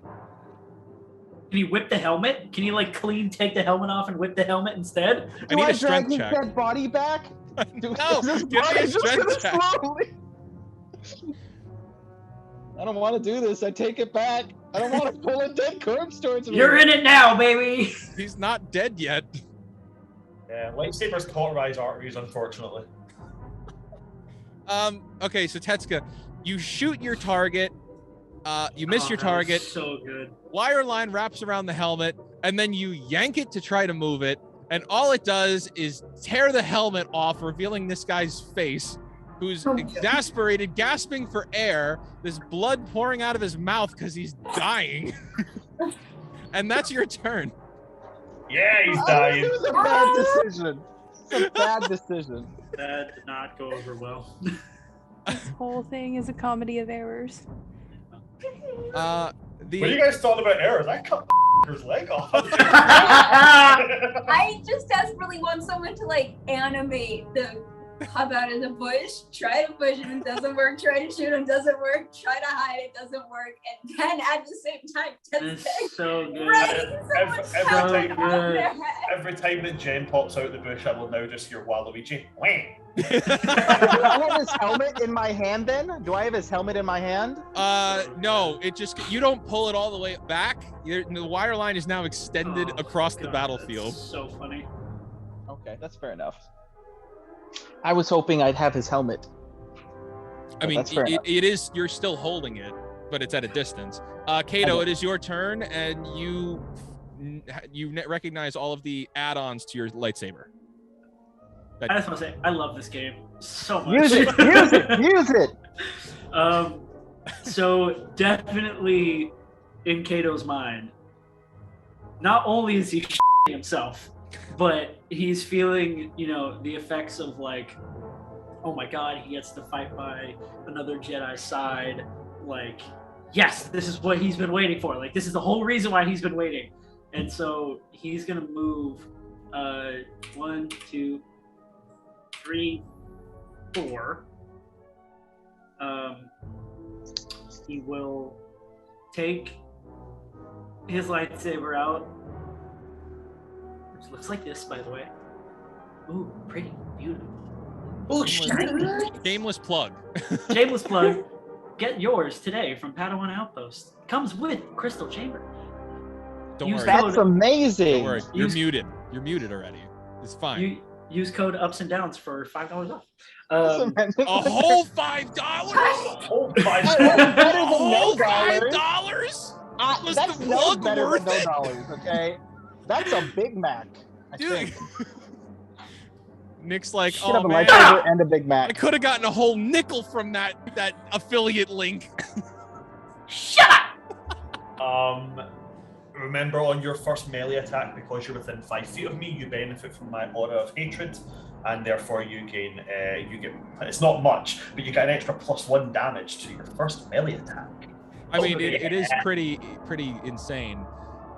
he whip the helmet? Can he like take the helmet off and whip the helmet instead? I Do need I a strength drag his check. dead body back? No, Is this give me body a just strength gonna check. slowly- I don't want to do this. I take it back. I don't want to pull a dead corpse towards me. You're in it now, baby. He's not dead yet. Yeah, lightsabers cauterize arteries, unfortunately. Okay, so Tetsuka, you shoot your target. You miss your that was target. So good. Wire line wraps around the helmet, and then you yank it to try to move it, and all it does is tear the helmet off, revealing this guy's face, who's exasperated, gasping for air, this blood pouring out of his mouth because he's dying. And that's your turn. Yeah, he's Oh, dying. It was a bad decision. It's a bad decision. That did not go over well. This whole thing is a comedy of errors. What are you guys talking about errors? I cut his leg off. I just desperately want someone to like animate the hop out of the bush, try to push him, it doesn't work, try to shoot him, doesn't work, try to hide, it doesn't work, and then at the same time It's so good. writing someone's Every helmet time- on their head. Every time that Jen pops out the bush, I will now just hear Waluigi. Wah. Do I have his helmet in my hand then? Do I have his helmet in my hand? No, it just, you don't pull it all the way back. The wire line is now extended Oh, across the God, battlefield. that's so funny. Okay, that's fair enough. I was hoping I'd have his helmet. I mean, that's fair enough. it is, you're still holding it, but it's at a distance. Kato, it is your turn, and you recognize all of the add-ons to your lightsaber. I just want to say, I love this game so much. Use it! Use it! Use it! So definitely in Kato's mind, not only is he himself, but he's feeling, the effects of like, oh my God, he gets to fight by another Jedi side. Like, yes, this is what he's been waiting for. Like, this is the whole reason why he's been waiting. And so he's gonna move 1, 2, 3, 4. He will take his lightsaber out, which looks like this, by the way. Ooh, pretty, beautiful. Oh, Shameless plug. Shameless plug. Get yours today from Padawan Outpost. Comes with Crystal Chamber. Don't Use worry. That's amazing. Don't worry. You're Use- muted. You're muted already. It's fine. Use code ups and downs for $5 off. A whole $5? Oh my That's God. better A than whole no dollars. $5? Was That's the no plug better worth than it? no dollars, okay? That's a Big Mac. I Dude. think. Nick's like, Should have oh a man, lightsaber and a Big I Mac. could have gotten a whole nickel from that affiliate link. Shut up! Remember, on your first melee attack, because you're within 5 feet of me, you benefit from my aura of hatred, and therefore you gain, it's not much, but you get an extra +1 damage to your first melee attack. I mean, it is pretty insane.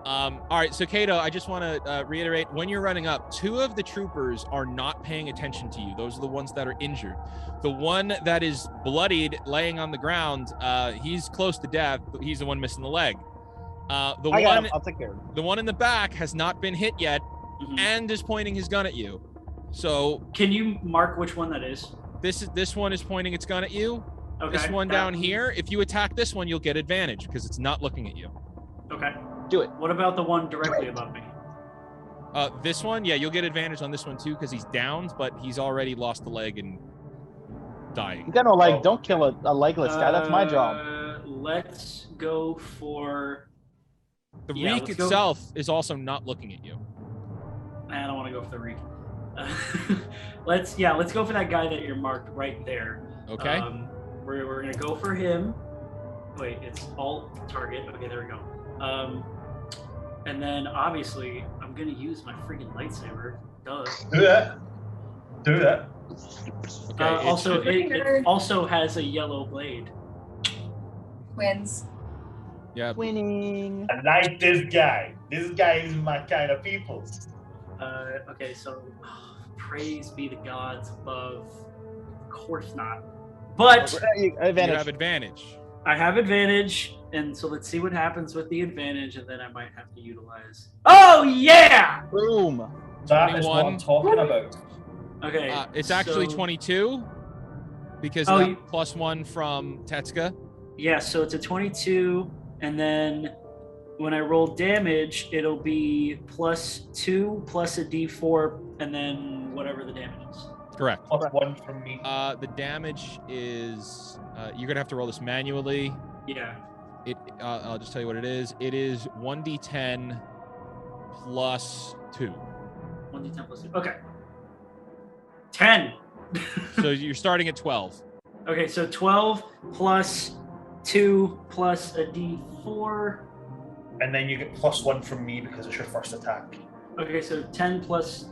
All right, so Kato, I just want to reiterate, when you're running up, 2 of the troopers are not paying attention to you. Those are the ones that are injured. The one that is bloodied, laying on the ground, he's close to death. He's the one missing the leg. I got him. I'll take care of him. The one in the back has not been hit yet and is pointing his gun at you. So Can you mark which one that is? this one is pointing its gun at you. Okay. This one down here, if you attack this one, you'll get advantage because it's not looking at you. Okay. Do it. What about the one directly above me? This one, yeah, you'll get advantage on this one too because he's downed, but he's already lost the leg and dying. You got no leg. Don't kill a legless guy. That's my job. Let's go for. The Yeah, reek let's go- itself is also not looking at you. I don't want to go for the reek. Let's go for that guy that you're marked right there. Okay. We're gonna go for him. Wait, it's alt target. Okay, there we go. And then obviously I'm gonna use my freaking lightsaber Duh. Do it. Do it. Okay. Also, it also has a yellow blade. Wins. yeah. Winning. I like this guy. This guy is my kind of people. Okay, so praise be the gods above. Of course not. But You Advantage. have advantage. I have advantage, and so let's see what happens with the advantage, and then I might have to utilize. Oh yeah! Boom. That is what I'm 21. talking about. Okay. It's actually so- 22 because Oh, of that you- +1 from Tetsuka. Yeah, so it's a 22, and then when I roll damage, it'll be +2 plus a d4, and then whatever the damage is. Correct. +1 from me. The damage is you're gonna have to roll this manually. Yeah. I'll just tell you what it is. It is 1d10 plus 2. 1d10 plus 2. Okay. 10. So you're starting at 12. Okay, so 12 plus 2 plus a d4. And then you get +1 from me because it's your first attack. Okay, so 10 plus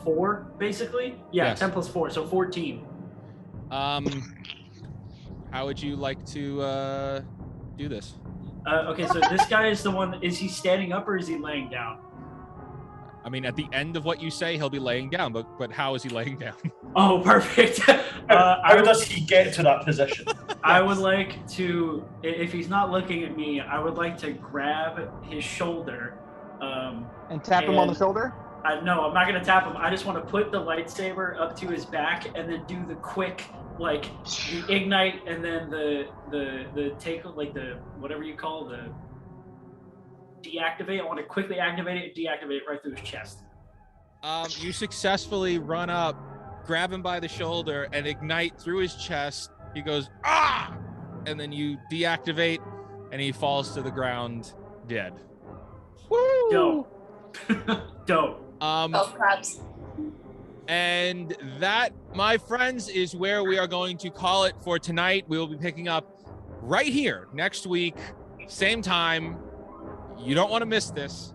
4, basically? Yeah, Yes. 10 plus 4, so 14. How would you like to do this? Okay, so this guy is the one. Is he standing up or is he laying down? I mean, at the end of what you say, he'll be laying down, but how is he laying down? Oh, perfect. How does he get to that position? I would like to, if he's not looking at me, I would like to grab his shoulder. And tap him on the And- shoulder. No, I'm not going to tap him. I just want to put the lightsaber up to his back and then do the quick, like, the ignite and then the take, like, the, whatever you call the deactivate. I want to quickly activate it and deactivate it right through his chest. You successfully run up, grab him by the shoulder, and ignite through his chest. He goes, ah! And then you deactivate, and he falls to the ground dead. Woo! Dope. Dope. Both crabs. And that, my friends, is where we are going to call it for tonight. We will be picking up right here next week, same time. You don't want to miss this.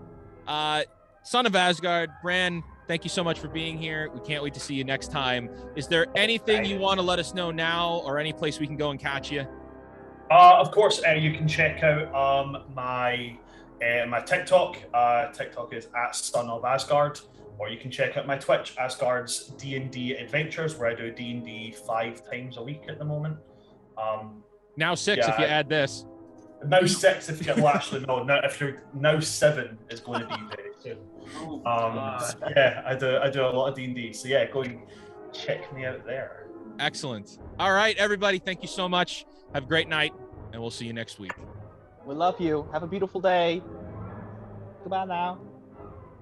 Son of Asgard, Bran, thank you so much for being here. We can't wait to see you next time. Is there anything you want to let us know now, or any place we can go and catch you? Of course, you can check out my TikTok. TikTok is @SonOfAsgard, or you can check out my Twitch, Asgard's D&D Adventures, where I do D&D 5 times a week at the moment. Now 6 if you add this. Now 6 if you well, actually no. If you're now 7 is going to be very soon. Oh, God. Yeah, I do a lot of D&D. So yeah, go and check me out there. Excellent. All right, everybody, thank you so much. Have a great night, and we'll see you next week. We love you. Have a beautiful day. Goodbye now.